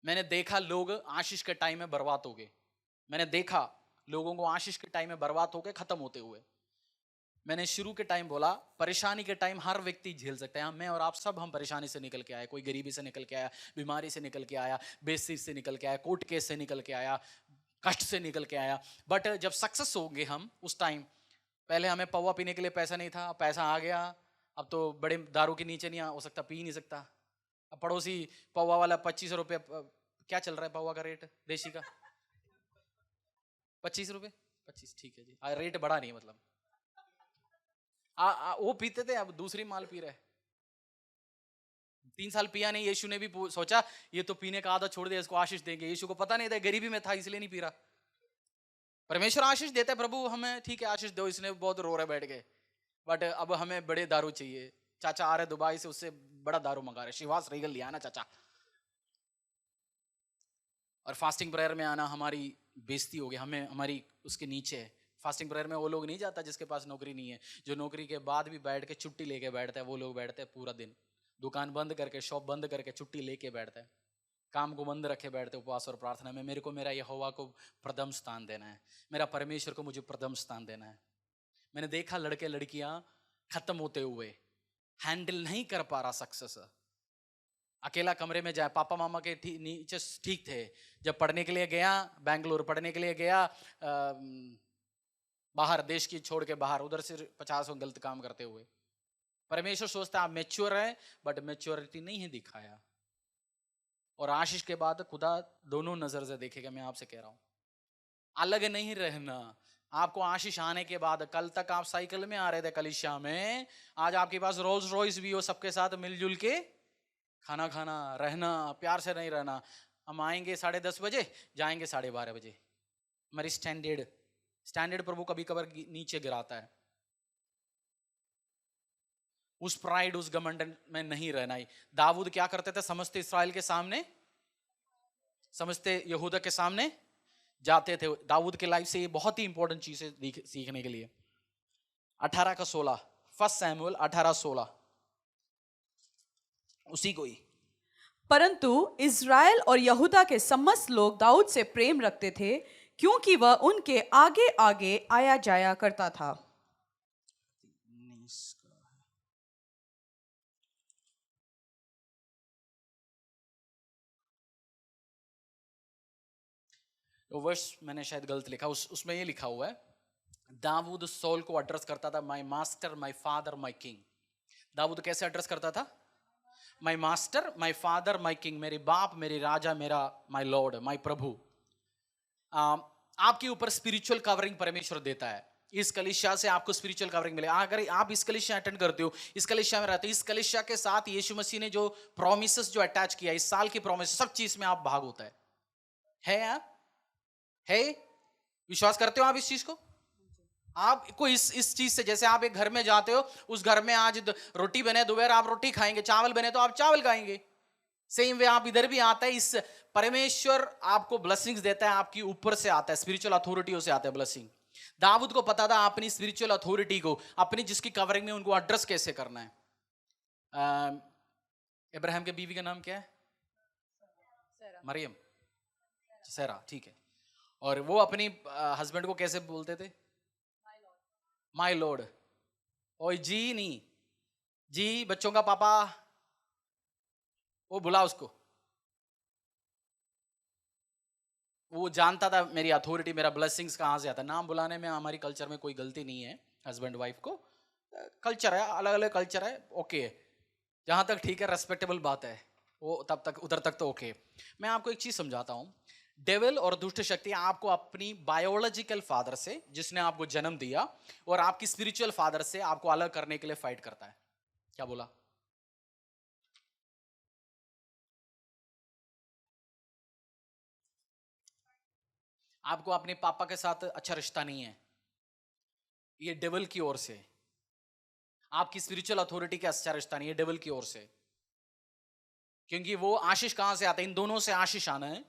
A: मैंने देखा लोग आशीष के टाइम में बर्बाद हो गए, मैंने देखा लोगों को आशीष के टाइम में बर्बाद हो गए, खत्म होते हुए। मैंने शुरू के टाइम बोला, परेशानी के टाइम हर व्यक्ति झेल सकता है, मैं और आप सब हम परेशानी से निकल के आए। कोई गरीबी से निकल के आया, बीमारी से निकल के आया, बेइज्जती से निकल के आया, कोर्ट केस से निकल के आया, कष्ट से निकल के आया। बट जब सक्सेस होंगे हम, उस टाइम पहले हमें पौवा पीने के लिए पैसा नहीं था, पैसा आ गया, अब तो बड़े दारू के नीचे नहीं हो सकता, पी नहीं सकता। अब पड़ोसी पौवा वाला 25 रुपये, क्या चल रहा है पौवा का रेट देशी का? 25 रुपये, 25 ठीक है जी, रेट बढ़ा नहीं है मतलब। वो पीते थे, अब दूसरी माल पी रहे। 3 साल पिया नहीं, यीशु ने भी सोचा ये तो पीने का आदत छोड़ दिया, इसको आशीष देंगे। यीशु को पता नहीं था, गरीबी में था इसलिए नहीं पी रहा। परमेश्वर आशीष देता है, प्रभु हमें ठीक है आशीष दो, इसने बहुत रो रहे बैठ गए, बट अब हमें बड़े दारू चाहिए। चाचा आ रहे दुबई से, उससे बड़ा दारू मंगा रहे, शिवास रीगल लिया ना चाचा। और फास्टिंग प्रेयर में आना हमारी बेइज्जती हो गई, हमें हमारी उसके नीचे है। फास्टिंग प्रेयर में वो लोग नहीं जाता जिसके पास नौकरी नहीं है, जो नौकरी के बाद भी बैठ के छुट्टी लेके बैठता है, वो लोग बैठते हैं पूरा दिन, दुकान बंद करके, शॉप बंद करके छुट्टी लेके बैठता है, काम को बंद रखे बैठते उपवास और प्रार्थना में। मेरे को मेरा यहोवा को प्रथम स्थान देना है, मेरा परमेश्वर को मुझे प्रथम स्थान देना है। मैंने देखा लड़के लड़कियां खत्म होते हुए, हैंडल नहीं कर पा रहा सक्सेस, अकेला कमरे में जाए, पापा मामा के नीचे ठीक थे। जब पढ़ने के लिए गया, बैंगलोर पढ़ने के लिए गया, बाहर देश की छोड़ के बाहर, उधर से 50 गलत काम करते हुए। परमेश्वर सोचता आप मैच्योर है, बट मैच्योरिटी नहीं है दिखाया। और आशीष के बाद खुदा दोनों नजर से देखेगा। मैं आपसे कह रहा हूं, अलग नहीं रहना, आपको आशीष आने के बाद, कल तक आप साइकिल में आ रहे थे कलिसिया में, आज आपके पास रोल्स रॉयस भी हो, सबके साथ मिलजुल के खाना खाना, रहना, प्यार से नहीं रहना। हम आएंगे 10:30 बजे, जाएंगे 12:30 बजे। हमारी स्टैंडर्ड प्रभु कभी कभी नीचे गिराता है। उस प्राइड, उस घमंड में नहीं रहना ही। दाऊद क्या करते थे? समस्त इस्राएल के सामने, समस्त यहूदा के सामने जाते थे। दाऊद के लाइफ से ये बहुत ही इंपॉर्टेंट चीज है सीखने के लिए। 18:16, 1 सैमुएल 18:16, उसी को ही।
B: परंतु इज़राइल और यहूदा के समस्त लोग दाऊद से प्रेम रखते थे, क्योंकि वह उनके आगे आगे आया जाया करता था।
A: वो वर्ष मैंने शायद गलत लिखा, उसमें ये लिखा हुआ है, दाऊद सॉल को एड्रेस करता था, my master, my father, my king. दाऊद कैसे एड्रेस करता था? My master, my father, my king, मेरे बाप, मेरे राजा, मेरा माय लॉर्ड, माय प्रभु। आपके ऊपर स्पिरिचुअल कवरिंग परमेश्वर देता है। इस कलिसिया से आपको स्पिरिचुअल कवरिंग मिले। अगर आप इस कलिसिया अटेंड करते हो, इस कलिसिया में रहते हो, इस कलिसिया के साथ यीशु मसीह ने जो प्रॉमिसेस जो अटैच किया, इस साल की प्रॉमिस, सब चीज में आप भाग होता है आप है? विश्वास करते हो आप इस चीज को? आपको इस चीज से, जैसे आप एक घर में जाते हो, उस घर में आज रोटी बने, दोपहर आप रोटी खाएंगे, चावल बने तो आप चावल खाएंगे। सेम वे आप इधर भी आता है, इस परमेश्वर आपको ब्लेसिंग्स देता है, आपकी ऊपर से आता है, स्पिरिचुअल अथॉरिटियों से आता है ब्लेसिंग। दाऊद को पता था अपनी स्पिरिचुअल अथॉरिटी को, अपनी जिसकी कवरिंग में उनको एड्रेस कैसे करना है। इब्राहिम के बीवी का नाम क्या है? मरियम, सेरा, ठीक है। और वो अपनी हस्बैंड को कैसे बोलते थे? My Lord. ओए जी नहीं, जी बच्चों का पापा, वो बुला उसको। वो जानता था मेरी अथॉरिटी, मेरा ब्लेसिंग्स कहाँ से आता है। नाम बुलाने में हमारी कल्चर में कोई गलती नहीं है, हस्बैंड वाइफ को कल्चर है, अलग अलग कल्चर है, ओके है, जहाँ तक ठीक है, रेस्पेक्टेबल बात है वो, तब तक उधर तक तो ओके। मैं आपको एक चीज समझाता हूँ। डेविल और दुष्ट शक्ति आपको अपनी बायोलॉजिकल फादर से, जिसने आपको जन्म दिया, और आपकी स्पिरिचुअल फादर से आपको अलग करने के लिए फाइट करता है। क्या बोला? आपको अपने पापा के साथ अच्छा रिश्ता नहीं है, ये डेविल की ओर से। आपकी स्पिरिचुअल अथॉरिटी का अच्छा रिश्ता नहीं है, डेविल की ओर से। क्योंकि वो आशीष कहां से आता है? इन दोनों से आशीष आना है,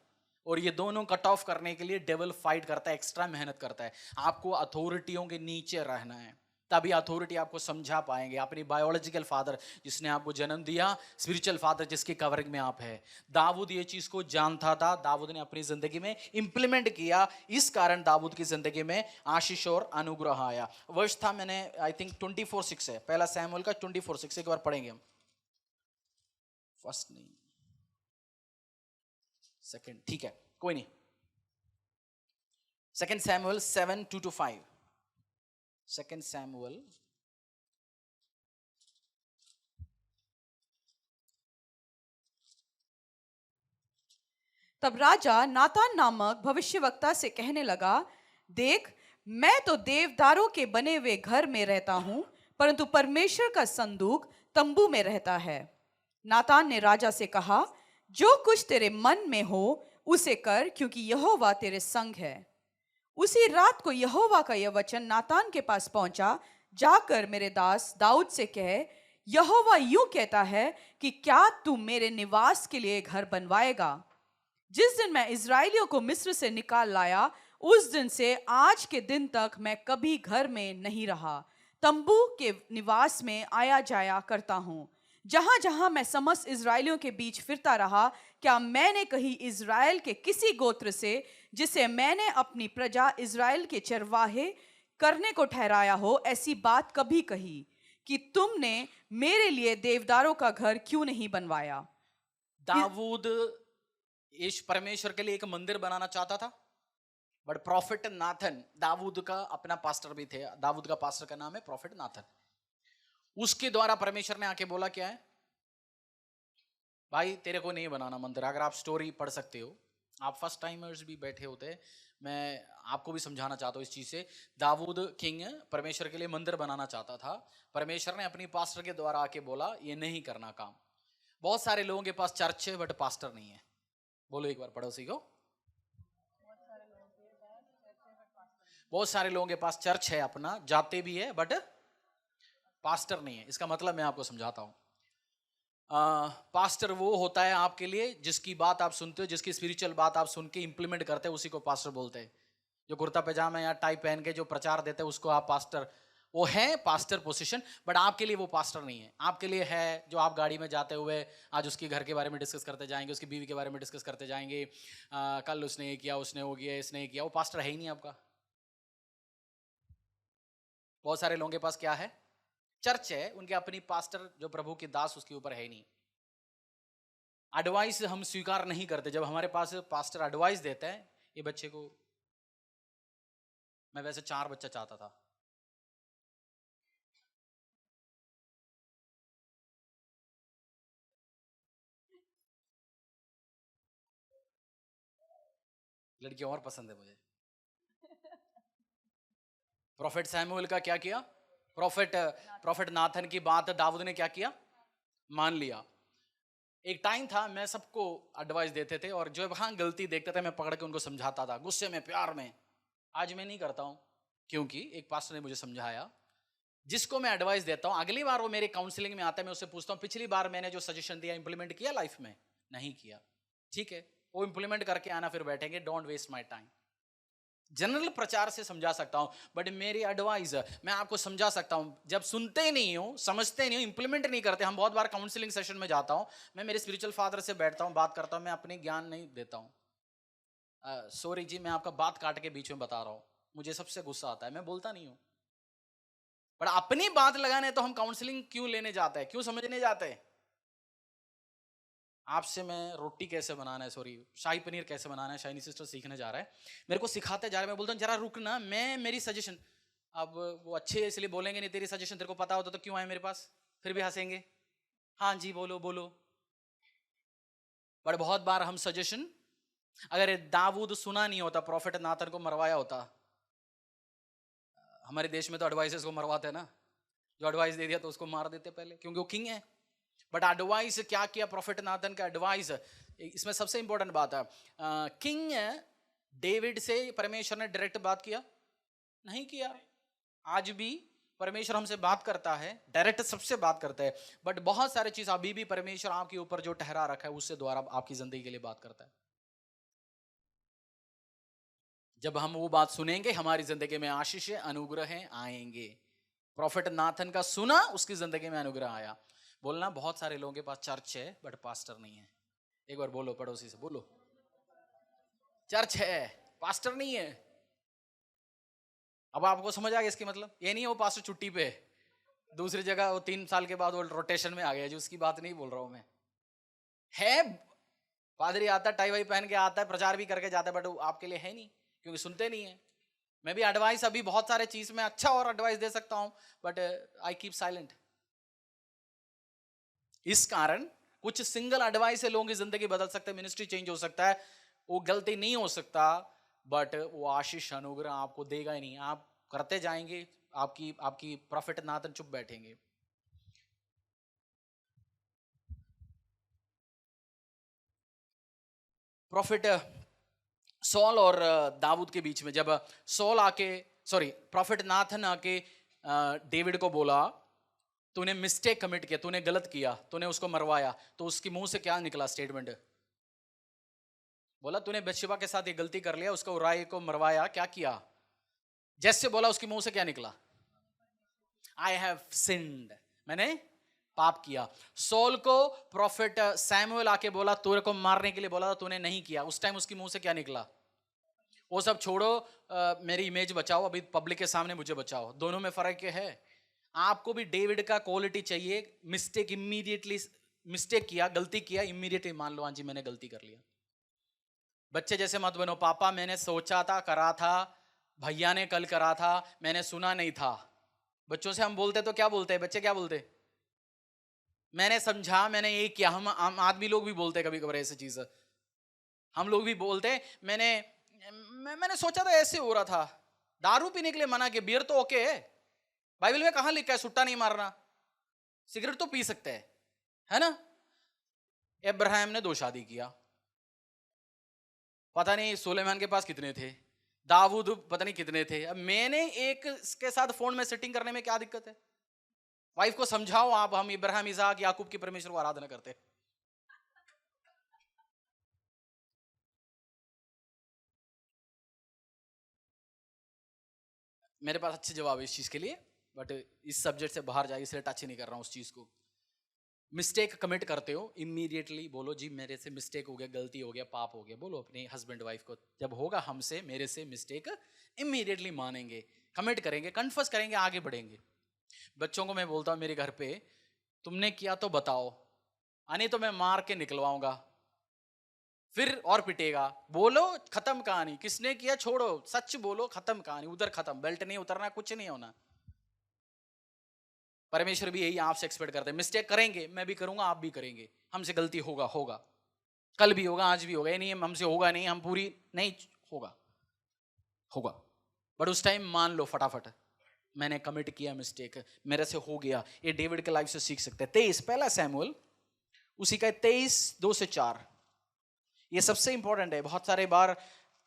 A: और ये दोनों कट ऑफ करने के लिए डेविल फाइट करता है, एक्स्ट्रा मेहनत करता है। आपको अथॉरिटियों के नीचे रहना है, तभी अथॉरिटी आपको समझा पाएंगे। अपनी बायोलॉजिकल फादर जिसने आपको जन्म दिया, स्पिरिचुअल फादर जिसकी कवरिंग में आप है। दाऊद ये चीज को जानता था, दाऊद ने अपनी जिंदगी में इंप्लीमेंट किया, इस कारण दाऊद की जिंदगी में आशीष और अनुग्रह आया। वर्ष था, मैंने आई थिंक 24:6 है, पहला सैमुएल का 24:6, एक बार पढ़ेंगे हम। फर्स्ट नहीं, सेकंड, ठीक है, कोई नहीं। 2 सैमुएल 7:2-5, 2 सैमुएल।
B: तब राजा नातान नामक भविष्यवक्ता से कहने लगा, देख, मैं तो देवदारों के बने हुए घर में रहता हूं, परंतु परमेश्वर का संदूक तंबू में रहता है। नातान ने राजा से कहा, जो कुछ तेरे मन में हो उसे कर, क्योंकि यहोवा तेरे संग है। उसी रात को यहोवा का यह वचन नातान के पास पहुंचा, जाकर मेरे दास दाऊद से कह, यहोवा यूं कहता है कि क्या तू मेरे निवास के लिए घर बनवाएगा? जिस दिन मैं इजराइलियों को मिस्र से निकाल लाया, उस दिन से आज के दिन तक मैं कभी घर में नहीं रहा, तंबू के निवास में आया जाया करता हूं। जहां जहां मैं समस्त इजराइलियों के बीच फिरता रहा, क्या मैंने कहीं इजराइल के किसी गोत्र से, जिसे मैंने अपनी प्रजा इजराइल के चरवाहे करने को ठहराया हो, ऐसी बात कभी कही कि तुमने मेरे लिए देवदारों का घर क्यों नहीं बनवाया?
A: दाऊद इस परमेश्वर के लिए एक मंदिर बनाना चाहता था, बट प्रॉफिट नाथन, दाऊद का अपना पास्टर भी थे, दाऊद का पास्टर का नाम है प्रॉफिट नाथन। उसके द्वारा परमेश्वर ने आके बोला क्या है, भाई तेरे को नहीं बनाना मंदिर। अगर आप स्टोरी पढ़ सकते हो, आप फर्स्ट टाइमर्स भी बैठे होते, मैं आपको भी समझाना चाहता हूँ इस चीज़ से। दाऊद किंग परमेश्वर के लिए मंदिर बनाना चाहता था। परमेश्वर ने अपनी पास्टर के द्वारा आके बोला ये नहीं करना काम। बहुत सारे लोगों के पास चर्च है बट पास्टर नहीं है। बोलो एक बार पड़ोसी को। बहुत सारे लोगों के पास चर्च है अपना, जाते भी है बट पास्टर नहीं है। इसका मतलब मैं आपको समझाता हूँ। पास्टर वो होता है आपके लिए जिसकी बात आप सुनते हो, जिसकी स्पिरिचुअल बात आप सुन के इंप्लीमेंट करते हो, उसी को पास्टर बोलते हैं। जो कुर्ता पैजामा या टाई पहन के जो प्रचार देते हैं उसको आप पास्टर, वो है पास्टर पोजीशन, बट आपके लिए वो पास्टर नहीं है। आपके लिए है जो आप गाड़ी में जाते हुए आज उसके घर के बारे में डिस्कस करते जाएंगे, उसकी बीवी के बारे में डिस्कस करते जाएंगे, कल उसने ये किया, उसने वो किया, इसने ये किया। वो पास्टर है ही नहीं आपका। बहुत सारे लोगों के पास क्या है? चर्च है, उनके अपनी पास्टर जो प्रभु के दास उसके ऊपर है नहीं। एडवाइस हम स्वीकार नहीं करते। जब हमारे पास पास्टर एडवाइस देता है, ये बच्चे को, मैं वैसे 4 बच्चा चाहता था, लड़कियां और पसंद है मुझे। प्रॉफिट सैमुअल का क्या किया? प्रॉफिट नाथन की बात दाऊद ने क्या किया? मान लिया। एक टाइम था मैं सबको एडवाइस देते थे और जो वहां गलती देखते थे मैं पकड़ के उनको समझाता था, गुस्से में, प्यार में। आज मैं नहीं करता हूं क्योंकि एक पास्टर ने मुझे समझाया। जिसको मैं एडवाइस देता हूं अगली बार वो मेरे काउंसलिंग में आता है, मैं उससे पूछता हूं पिछली बार मैंने जो सजेशन दिया इंप्लीमेंट किया लाइफ में? नहीं किया। ठीक है, वो इंप्लीमेंट करके आना, फिर बैठेंगे। Don't waste my time. General प्रचार से समझा सकता हूं बट मेरी एडवाइस मैं आपको समझा सकता हूं। जब सुनते ही नहीं हो, समझते नहीं हो, इंप्लीमेंट नहीं करते। हम बहुत बार काउंसलिंग सेशन में जाता हूं, मैं मेरे स्पिरिचुअल फादर से बैठता हूं, बात करता हूं, मैं अपने ज्ञान नहीं देता हूं। सॉरी जी, मैं आपका बात काट के बीच में बता रहा हूं, मुझे सबसे गुस्सा आता है, मैं बोलता नहीं हूं। पर अपनी बात लगाने तो हम काउंसलिंग क्यों लेने जाते हैं, क्यों समझने जाते हैं? आपसे मैं रोटी कैसे बनाना है, सॉरी शाही पनीर कैसे बनाना है, शाइनी सिस्टर सीखने जा रहा है, मेरे को सिखाते जा रहा है। मैं बोलता हूँ जरा रुकना, मैं मेरी सजेशन। अब वो अच्छे इसलिए बोलेंगे नहीं, तेरी सजेशन तेरे को पता होता तो क्यों आए मेरे पास? फिर भी हंसेंगे, हाँ जी बोलो बोलो। बट बहुत बार हम सजेशन, अगर दाऊद सुना नहीं होता, प्रॉफिट नाथन को मरवाया होता। हमारे देश में तो एडवाइसेस को मरवाते हैं ना, जो एडवाइस दे दिया तो उसको मार देते पहले, क्योंकि वो किंग है। बट एडवाइस क्या किया प्रॉफिट नाथन का? एडवाइस, इसमें सबसे इंपॉर्टेंट बात है, किंग डेविड से परमेश्वर ने डायरेक्ट बात किया? नहीं किया। आज भी परमेश्वर हमसे बात करता है, डायरेक्ट सबसे बात करता है, बट बहुत सारी चीज अभी भी परमेश्वर आपके ऊपर जो ठहरा रखा है उससे द्वारा आपकी जिंदगी के लिए बात करता है। जब हम वो बात सुनेंगे हमारी जिंदगी में आशीष अनुग्रह आएंगे। प्रॉफिट नाथन का सुना, उसकी जिंदगी में अनुग्रह आया। बोलना, बहुत सारे लोगों के पास चर्च है बट पास्टर नहीं है। एक बार बोलो पड़ोसी से, बोलो चर्च है पास्टर नहीं है। अब आपको समझ आ गया इसकी मतलब? ये नहीं है वो पास्टर छुट्टी पे है, दूसरी जगह वो 3 साल के बाद वो रोटेशन में आ गया, जो उसकी बात नहीं बोल रहा हूं मैं। है, पादरी आता है, टाई वाई पहन के आता है, प्रचार भी करके जाता है, बट वो आपके लिए है नहीं, क्योंकि सुनते नहीं है। मैं भी एडवाइस अभी बहुत सारे चीज में अच्छा और एडवाइस दे सकता हूं बट आई कीप साइलेंट। इस कारण कुछ सिंगल एडवाइस से लोगों की जिंदगी बदल सकते हैं, मिनिस्ट्री चेंज हो सकता है। वो गलती नहीं हो सकता बट वो आशीष अनुग्रह आपको देगा ही नहीं। आप करते जाएंगे, आपकी आपकी प्रॉफिट नाथन चुप बैठेंगे। प्रॉफिट सॉल और दाऊद के बीच में जब सॉल आके, सॉरी प्रॉफिट नाथन आके डेविड को बोला तूने मिस्टेक कमिट किया, तूने गलत किया, तूने उसको मरवाया, तो उसके मुंह से क्या निकला स्टेटमेंट? बोला तूने बत्शेबा के साथ ये गलती कर लिया, उसको उराई को मरवाया, क्या किया? जैसे बोला उसके मुंह से क्या निकला? आई हैव सिन्ड, मैंने पाप किया। सॉल को प्रॉफिट सैमुएल आके बोला तेरे को मारने के लिए बोला था, तूने नहीं किया। उस टाइम उसके मुंह से क्या निकला? वो सब छोड़ो, मेरी इमेज बचाओ, अभी पब्लिक के सामने मुझे बचाओ। दोनों में फर्क है। आपको भी डेविड का क्वालिटी चाहिए। मिस्टेक इमीडिएटली, मिस्टेक किया, गलती किया, इमीडिएटली मान लो हाँ जी मैंने गलती कर लिया। बच्चे जैसे मत बनो, पापा मैंने सोचा था, करा था, भैया ने कल करा था, मैंने सुना नहीं था। बच्चों से हम बोलते तो क्या बोलते हैं? बच्चे क्या बोलते? मैंने समझा, मैंने ये किया। हम आदमी लोग भी बोलते कभी कभी ऐसी चीज। हम लोग भी बोलते मैंने मैंने सोचा था ऐसे हो रहा था, दारू पीने के लिए मना किया, बियर तो ओके है, बाइबल में कहां लिखा है सुट्टा नहीं मारना, सिगरेट तो पी सकते हैं, है ना। अब्राहम ने 2 शादी किया, पता नहीं सुलेमान के पास कितने थे, दाऊद पता नहीं कितने थे। अब मैंने एक के साथ फोन में सेटिंग करने में क्या दिक्कत है? वाइफ को समझाओ आप, हम इब्राहिम इसाक याकूब की परमेश्वर को आराधना करते हैं। मेरे पास अच्छे जवाब है इस चीज के लिए, बट इस सब्जेक्ट से बाहर जाए इसलिए टच ही नहीं कर रहा हूं उस चीज को। मिस्टेक कमिट करते हो, इमीडिएटली बोलो जी मेरे से मिस्टेक हो गया, गलती हो गया, पाप हो गया। बोलो अपने हस्बैंड वाइफ को, जब होगा हमसे मेरे से मिस्टेक, इमीडिएटली मानेंगे, कमिट करेंगे, कन्फर्स करेंगे, आगे बढ़ेंगे। बच्चों को मैं बोलता हूँ मेरे घर पे, तुमने किया तो बताओ, नहीं तो मैं मार के निकलवाऊंगा, फिर और पिटेगा। बोलो खत्म कहानी, किसने किया छोड़ो, सच बोलो खत्म कहानी, उधर खत्म, बेल्ट नहीं उतरना, कुछ नहीं होना। परमेश्वर भी यही आपसे एक्सपेक्ट करते हैं। मिस्टेक करेंगे, मैं भी करूंगा, आप भी करेंगे, हमसे गलती होगा, होगा, कल भी होगा, आज भी होगा, ये नहीं हमसे होगा नहीं, हम पूरी नहीं, होगा होगा, बट उस टाइम मान लो फटाफट, मैंने कमिट किया मिस्टेक, मेरे से हो गया। ये डेविड के लाइफ से सीख सकते हैं। 23 पहला सैमुएल उसी का 23:2-4, ये सबसे इंपॉर्टेंट है, बहुत सारे बार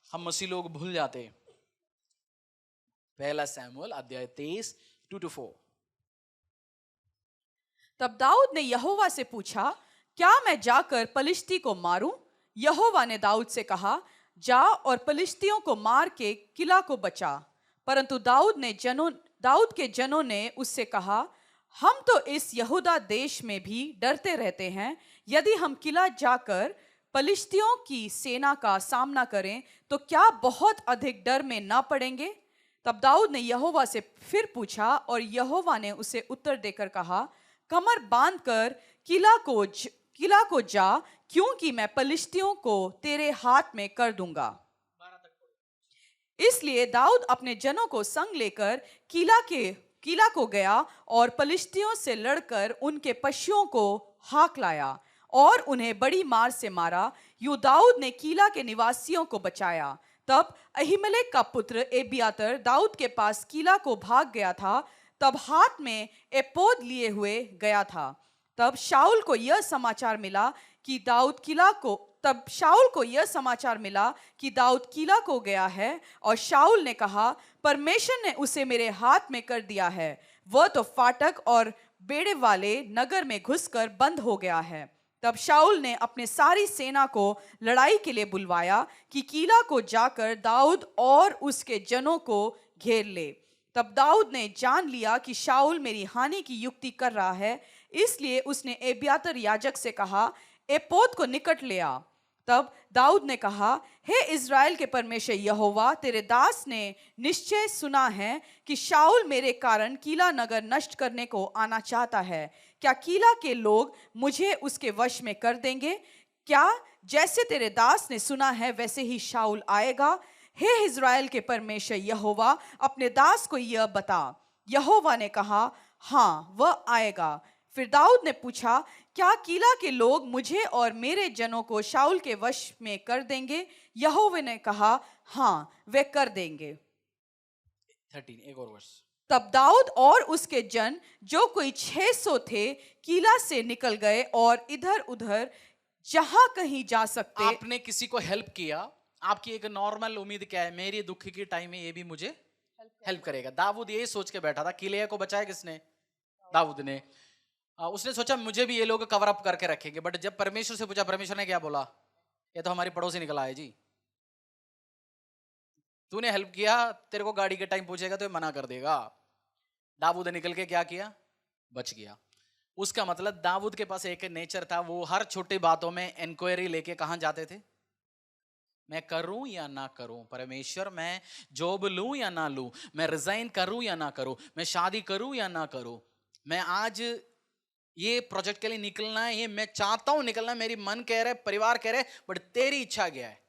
A: हम मसीह लोग भूल जाते हैं। पहला सैमुएल अध्याय 23:2-4।
B: तब दाऊद ने यहोवा से पूछा, क्या मैं जाकर पलिश्ती को मारूं? यहोवा ने दाऊद से कहा, जा और पलिश्तियों को मार के किला को बचा। परंतु दाऊद के जनों ने उससे कहा, हम तो इस यहूदा देश में भी डरते रहते हैं, यदि हम किला जाकर पलिश्तियों की सेना का सामना करें तो क्या बहुत अधिक डर में ना पड़ेंगे? तब दाऊद ने यहोवा से फिर पूछा और यहोवा ने उसे उत्तर देकर कहा, कमर बांधकर किला को जा, क्योंकि मैं पलिश्तियों को तेरे हाथ में कर दूंगा। इसलिए दाऊद अपने जनों को संग लेकर किला को गया और पलिश्तियों से लड़कर उनके पशुओं को हाक लाया और उन्हें बड़ी मार से मारा। यूं दाऊद ने किला के निवासियों को बचाया। तब अहीमेलेक का पुत्र एबियातर दाऊद के पास किला को भाग गया था, तब हाथ में एपोद लिए हुए गया था। तब शाऊल को यह समाचार मिला कि दाऊद किला को गया है, और शाऊल ने कहा, परमेश्वर ने उसे मेरे हाथ में कर दिया है, वह तो फाटक और बेड़े वाले नगर में घुसकर बंद हो गया है। तब शाऊल ने अपने सारी सेना को लड़ाई के लिए बुलवाया कि किला को जाकर दाऊद और उसके जनों को घेर ले। तब दाऊद ने जान लिया कि शाऊल मेरी हानि की युक्ति कर रहा है, इसलिए उसने एबियातर याजक से कहा, एपोद को निकट ले आ। तब दाऊद ने कहा, हे इज़राइल के परमेश्वर यहोवा, तेरे दास ने निश्चय सुना है कि शाऊल मेरे कारण किला नगर नष्ट करने को आना चाहता है। क्या किला के लोग मुझे उसके वश में कर देंगे? क्या जैसे तेरे दास ने सुना है वैसे ही शाऊल आएगा? हे इज़राइल के परमेश्वर यहोवा, अपने दास को यह बता। यहोवा ने कहा, हाँ, वह आएगा। फिर दाऊद ने पूछा, क्या किला के लोग मुझे और मेरे जनों को शाऊल के वश में कर देंगे? यहोवा ने कहा, हाँ, वे कर देंगे।
A: 13 एक और वर्ष।
B: तब दाऊद और उसके जन, जो कोई 600 थे, किला से निकल गए और इधर उधर जहां कहीं जा सकते।
A: आपने किसी को हेल्प किया, आपकी एक नॉर्मल उम्मीद क्या है? मेरी दुख की टाइम में ये भी मुझे हेल्प करेगा। दाऊद ये सोच के बैठा था। किले को बचाया किसने? दाऊद ने। उसने सोचा मुझे भी ये लोग कवर अप करके रखेंगे, बट जब परमेश्वर से पूछा, परमेश्वर ने क्या बोला? ये तो हमारी पड़ोसी निकला है जी, तूने हेल्प किया, तेरे को गाड़ी के टाइम पूछेगा तो ये मना कर देगा। दाऊद ने निकल के क्या किया? बच गया। उसका मतलब दाऊद के पास एक नेचर था, वो हर छोटी बातों में इंक्वायरी लेके कहां जाते थे? मैं करूं या ना करूं परमेश्वर, मैं जॉब लूं या ना लूं, मैं रिजाइन करूं या ना करूं, मैं शादी करूं या ना करूं, मैं आज ये प्रोजेक्ट के लिए निकलना है, ये मैं चाहता हूं निकलना, मेरी मन कह रहा है, परिवार कह रहा है, बट तेरी इच्छा क्या है?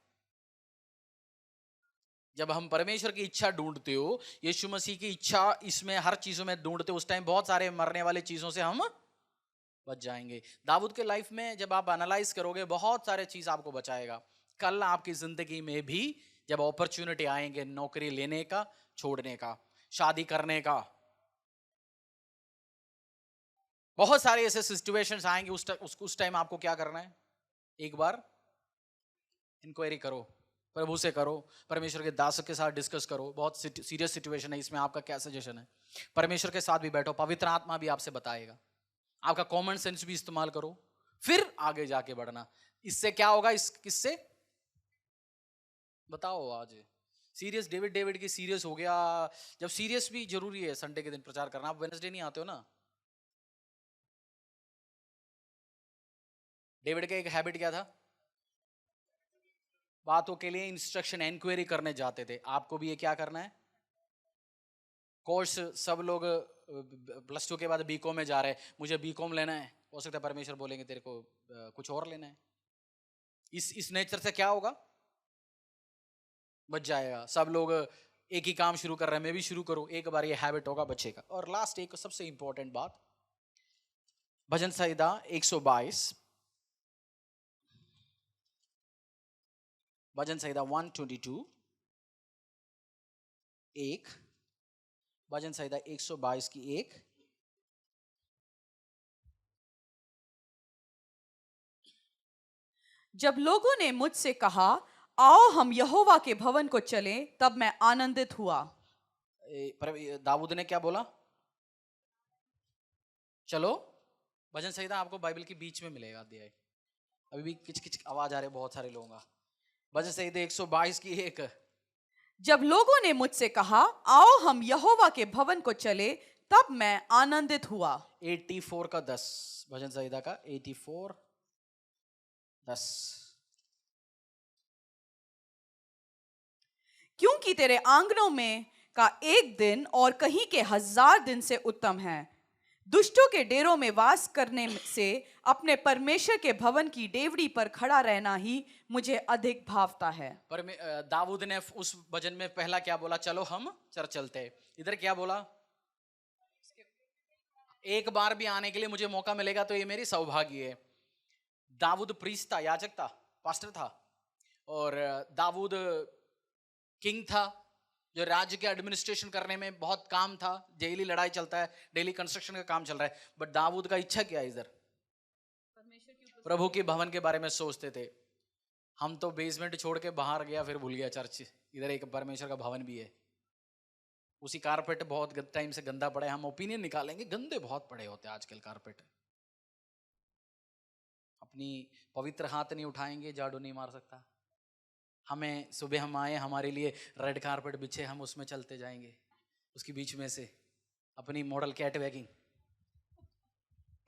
A: जब हम परमेश्वर की इच्छा ढूंढते हो, यीशु मसीह की इच्छा इसमें हर चीजों में ढूंढते हो, उस टाइम बहुत सारे मरने वाले चीजों से हम बच जाएंगे। दाऊद के लाइफ में जब आप एनालाइज करोगे, बहुत सारे चीज आपको बचाएगा। कल आपकी जिंदगी में भी जब अपॉर्चुनिटी आएंगे नौकरी लेने का, छोड़ने का, शादी करने का, बहुत सारे ऐसे सिचुएशंस आएंगे, उस टाइम आपको क्या करना है? एक बार इंक्वायरी करो, प्रभु से करो, परमेश्वर के दास के साथ डिस्कस करो। बहुत सीरियस सिचुएशन है, इसमें आपका क्या सजेशन है? परमेश्वर के साथ भी बैठो, पवित्र आत्मा भी आपसे बताएगा, आपका कॉमन सेंस भी इस्तेमाल करो, फिर आगे जाके बढ़ना। इससे क्या होगा? किससे बताओ? आज सीरियस डेविड की सीरियस हो गया। जब सीरियस भी जरूरी है संडे के दिन प्रचार करना। आप वेडनेसडे नहीं आते हो ना? डेविड का एक हैबिट क्या था? बातों के लिए इंस्ट्रक्शन इंक्वायरी करने जाते थे। आपको भी ये क्या करना है? कोर्स सब लोग +2 के बाद बीकॉम में जा रहे हैं, मुझे बीकॉम लेना है। हो सकता है परमेश्वर बोलेंगे तेरे को कुछ और लेना है। इस नेचर से क्या होगा? बच जाएगा। सब लोग एक ही काम शुरू कर रहे हैं, मैं भी शुरू करूं, एक बार ये हैबिट होगा, बचेगा। और लास्ट एक सबसे इंपॉर्टेंट बात, भजन संहिता 122, भजन संहिता 122 एक, भजन संहिता 122 की 1।
B: जब लोगों ने मुझसे कहा, आओ हम यहोवा के भवन को चलें, तब मैं आनंदित हुआ।
A: दाऊद ने क्या बोला? चलो। भजन संहिता आपको बाइबल के बीच में मिलेगा अध्याय। अभी भी किच किच आवाज आ रही है बहुत सारे लोगों का। भजन संहिता 122 की 1।
B: जब लोगों ने मुझसे कहा, आओ हम यहोवा के भवन को चले, तब मैं आनंदित हुआ।
A: 84 का 10, भजन संहिता का 84 10।
B: क्योंकि तेरे आंगनों में का एक दिन और कहीं के 1000 दिन से उत्तम है। दुष्टों के डेरों में वास करने से अपने परमेश्वर के भवन की डेवड़ी पर खड़ा रहना ही मुझे अधिक भावता है।
A: पर दाऊद ने उस भजन में पहला क्या बोला? चलो हम चर्च चलते। इधर क्या बोला? एक बार भी आने के लिए मुझे मौका मिलेगा तो ये मेरी सौभाग्य है। दाऊद प्रीस्ट था, याजक था, पास्टर था, और दाऊद किंग था, जो राज्य के एडमिनिस्ट्रेशन करने में बहुत काम था। डेली लड़ाई चलता है, डेली कंस्ट्रक्शन का काम चल रहा है, बट दाऊद का इच्छा क्या है? इधर प्रभु के भवन के बारे में सोचते थे। हम तो बेसमेंट छोड़ के बाहर गया, फिर भूल गया चर्च। इधर एक परमेश्वर का भवन भी है। उसी कारपेट बहुत टाइम से गंदा पड़ा है। हम ओपिनियन निकालेंगे, गंदे बहुत पड़े होते हैं आजकल कारपेट। अपनी पवित्र हाथ नहीं उठाएंगे, झाड़ू नहीं मार सकता। हमें सुबह हम आए, हमारे लिए रेड कारपेट बिछे, हम उसमें चलते जाएंगे, उसके बीच में से अपनी मॉडल कैट वैगिंग।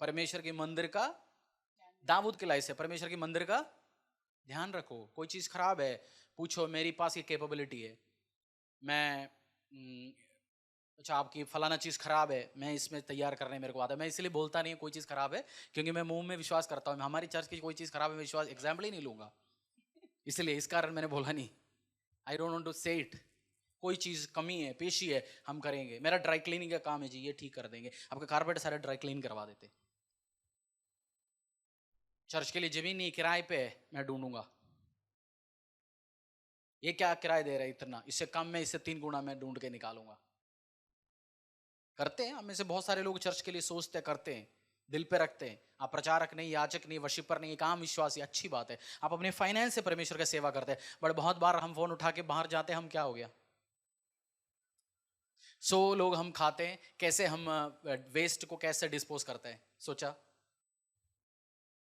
A: परमेश्वर के मंदिर का, दाऊद के लाइफ से परमेश्वर के मंदिर का ध्यान रखो। कोई चीज खराब है, पूछो, मेरी पास ये कैपेबिलिटी है, मैं अच्छा आपकी फलाना चीज खराब है, मैं इसमें तैयार करने मेरे को आता है। मैं इसलिए बोलता नहीं कोई चीज खराब है, क्योंकि मैं मुंह में विश्वास करता हूँ। हमारी चर्च की कोई चीज खराब है, मैं विश्वास एग्जाम्पल ही नहीं लूंगा, इसलिए इस कारण मैंने बोला नहीं। आई डोंट वांट टू से इट। कोई चीज कमी है, पेशी है, हम करेंगे। मेरा ड्राई क्लीनिंग का काम है जी, ये ठीक कर देंगे। आपका कारपेट सारा ड्राई क्लीन करवा देते। चर्च के लिए जमीन नहीं किराए पे है, मैं ढूंढूंगा। ये क्या किराया दे रहा है इतना, इससे कम में, इससे 3 गुना मैं ढूंढ के निकालूंगा। करते हैं हम में से बहुत सारे लोग चर्च के लिए सोचते करते हैं, दिल पे रखते हैं। आप प्रचारक नहीं, याचक नहीं, वर्शिपर नहीं, एक आम विश्वासी, अच्छी बात है। आप अपने फाइनेंस से परमेश्वर का सेवा करते हैं, बट बहुत बार हम फोन उठा के बाहर जाते हैं, हम क्या हो गया? 100 लोग हम खाते हैं, कैसे हम वेस्ट को कैसे डिस्पोज करते हैं? सोचा?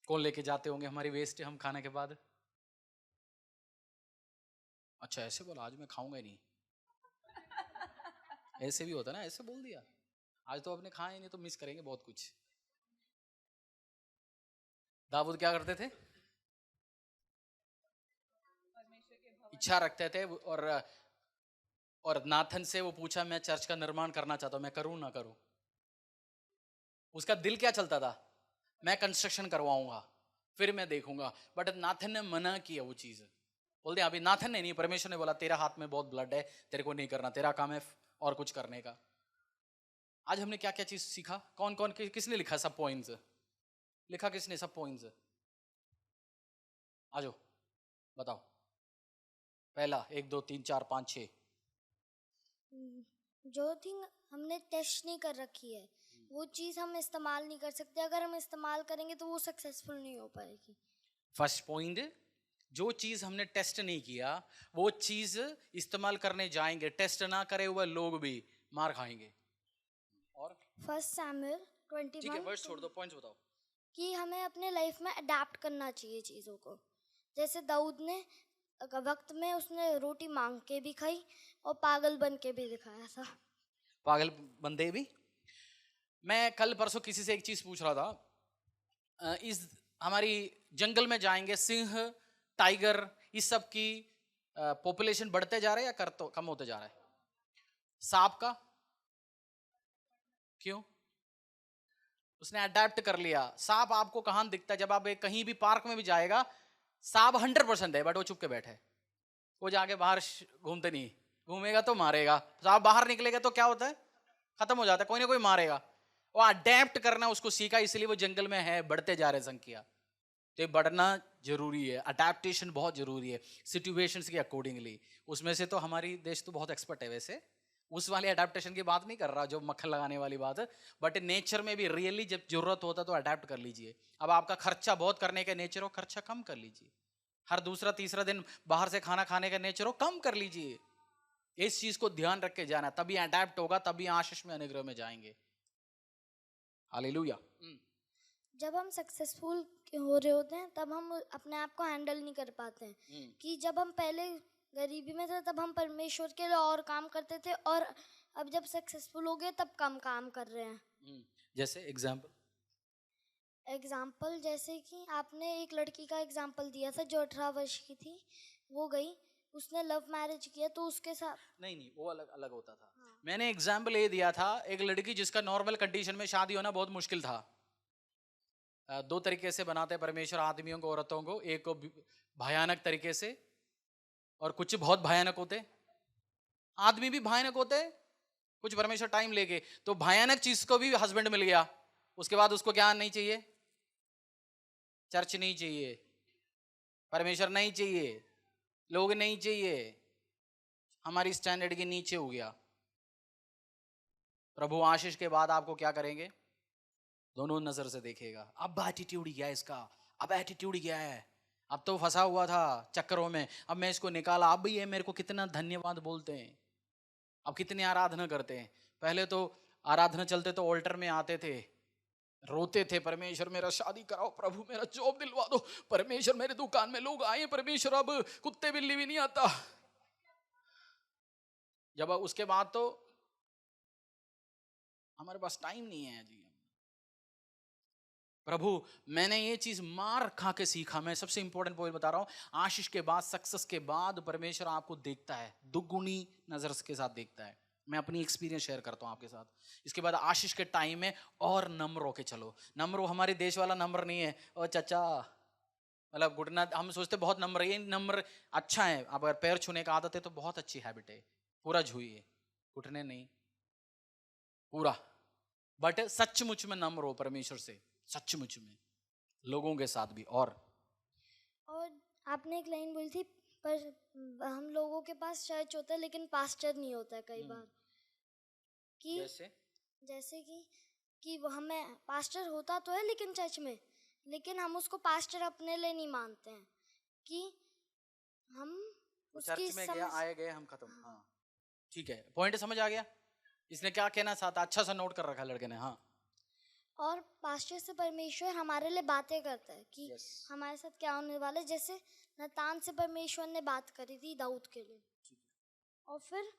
A: कौन लेके जाते होंगे हमारी वेस्ट हम खाने के बाद? अच्छा ऐसे बोला, आज मैं खाऊंगा ही नहीं। ऐसे भी होता ना, ऐसे बोल दिया, आज तो अपने खाए नहीं तो मिस करेंगे बहुत कुछ। दाऊद क्या करते थे? इच्छा रखते थे, और नाथन से वो पूछा, मैं चर्च का निर्माण करना चाहता हूं, मैं करूं ना करूं? उसका दिल क्या चलता था? मैं कंस्ट्रक्शन करवाऊंगा, फिर मैं देखूंगा। बट नाथन ने मना किया वो चीज। बोलते अभी नाथन ने नहीं, परमेश्वर ने बोला तेरा हाथ में बहुत ब्लड है, तेरे को नहीं करना, तेरा काम है और कुछ करने का। आज हमने क्या क्या चीज सीखा? कौन कौन किसने लिखा सब पॉइंट्स? लिखा किसने सब पॉइंट्स? आ जाओ बताओ। पहला 1 2 3 4 5 6
C: जो थिंग हमने टेस्ट नहीं कर रखी है वो चीज़ हम इस्तेमाल नहीं कर सकते। अगर हम इस्तेमाल करेंगे तो वो सक्सेसफुल नहीं हो पाएगी।
A: फर्स्ट पॉइंट, जो चीज हमने टेस्ट नहीं किया वो चीज इस्तेमाल करने जाएंगे, टेस्ट ना करे हुए लोग भी मार खाएंगे। और
C: 1 सैमुएल
A: ठीक है,
C: 21
A: वर्ड छोड़ दो, पॉइंट्स बताओ।
C: कि हमें अपने लाइफ में अडेप्ट करना चाहिए चीज़ों को। जैसे दाऊद ने वक्त में उसने रोटी मांग के भी खाई और पागल बन के भी दिखाया था।
A: पागल बंदे भी। मैं कल परसों किसी से एक चीज पूछ रहा था, इस हमारी जंगल में जाएंगे, सिंह टाइगर इस सब की पॉपुलेशन बढ़ते जा रहा है या कम होते जा रहा है? सांप का क्यों? उसने अडेप्ट कर लिया। सांप आपको कहां दिखता है? जब आप कहीं भी पार्क में भी जाएगा, सांप 100% है, बट वो चुप के बैठे है, वो जाके बाहर घूमते नहीं, घूमेगा तो मारेगा। सांप बाहर निकलेगा तो क्या होता है? खत्म हो जाता है, कोई ना कोई मारेगा। वो अडेप्ट करना उसको सीखा, इसलिए वो जंगल में है, बढ़ते जा रहे संख्या। तो ये बढ़ना जरूरी है, अडेप्टेशन बहुत जरूरी है सिचुएशंस के अकॉर्डिंगली। उसमें से तो हमारी देश तो बहुत एक्सपर्ट है वैसे, उस वाली अडेप्टेशन की बात नहीं कर रहा जो मक्खन लगाने वाली बात है, बट नेचर में भी रियली जब जरूरत होता तो अडेप्ट कर लीजिए। अब आपका खर्चा बहुत करने का नेचर हो, खर्चा कम कर लीजिए। हर दूसरा तीसरा दिन बाहर से खाना खाने का नेचर हो, कम कर लीजिए। इस चीज को ध्यान रख के जाना, तभी अडेप्ट होगा, तभी आशीष में अनुग्रह में जाएंगे। हालेलुया।
C: जब हम सक्सेसफुल हो रहे होते हैं तब हम अपने आप को हैंडल नहीं कर पाते हैं कि जब हम पहले गरीबी में थे तब हम परमेश्वर के लिए और काम करते थे, और अब जब सक्सेसफुल हो गए तब कम काम कर रहे हैं।
A: जैसे
C: एग्जाम्पल जैसे कि आपने एक लड़की का एग्जाम्पल दिया था जो 18 वर्ष की थी, वो गई, उसने लव मैरिज किया तो उसके साथ
A: नहीं वो अलग अलग होता था। हाँ। मैंने एग्जाम्पल ये दिया था, एक लड़की जिसका नॉर्मल कंडीशन में शादी होना बहुत मुश्किल था। दो तरीके से बनाते हैं परमेश्वर आदमियों को, औरतों को, एक को भयानक तरीके से और कुछ बहुत भयानक होते, आदमी भी भयानक होते, कुछ परमेश्वर टाइम लेके। तो भयानक चीज को भी हस्बैंड मिल गया, उसके बाद उसको क्या नहीं चाहिए? चर्च नहीं चाहिए, परमेश्वर नहीं चाहिए, लोग नहीं चाहिए, हमारी स्टैंडर्ड के नीचे हो गया। प्रभु आशीष के बाद आपको क्या करेंगे? दोनों नजर से देखेगा। अब एटीट्यूड क्या है इसका, अब एटीट्यूड क्या है, अब तो फंसा हुआ था चक्करों में, अब मैं इसको निकाला, अब ये मेरे को कितना धन्यवाद बोलते हैं, अब कितनी आराधना करते हैं। पहले तो आराधना चलते तो ऑल्टर में आते थे, रोते थे, परमेश्वर मेरा शादी कराओ, प्रभु मेरा जॉब दिलवा दो, परमेश्वर मेरे दुकान में लोग आए, परमेश्वर अब कुत्ते बिल्ली भी नहीं आता। जब उसके बाद तो हमारे पास टाइम नहीं है जी। प्रभु मैंने ये चीज मार खा के सीखा। मैं सबसे इंपॉर्टेंट पॉइंट बता रहा हूं, आशीष के बाद, सक्सेस के बाद परमेश्वर आपको देखता है, दुगुनी नजर के साथ देखता है। मैं अपनी एक्सपीरियंस शेयर करता हूं आपके साथ। इसके बाद आशीष के टाइम में और नम्र होके चलो। नम्र हमारे देश वाला नम्र नहीं है, ओ चाचा मतलब घुटना, हम सोचते बहुत नम्र, ये नम्र अच्छा है, अब अगर पैर छूने का आदत है तो बहुत अच्छी हैबिट है, पूरा छूइए, घुटने नहीं पूरा, बट सचमुच में नम्र हो परमेश्वर से, सचमुच में लोगों के साथ भी। और
C: आपने एक लाइन बोली थी, पर हम लोगों के पास चर्च होता है लेकिन पास्टर नहीं होता है कई बार, कि जैसे कि वो हमें पास्टर होता तो है लेकिन चर्च में, लेकिन हम उसको पास्टर अपने लिए नहीं मानते हैं, कि हम उसकी
A: चर्च में गया आए गए हम खत्म। हाँ ठीक है, पॉइंट समझ आ गया। इसने क्या कहना चाहता, अच्छा सा नोट कर रखा लड़के ने। हाँ,
C: और पास्टर से परमेश्वर हमारे लिए बातें करता है कि हमारे साथ क्या होने वाला है। जैसे नतान से परमेश्वर ने बात करी थी दाऊद के लिए, और फिर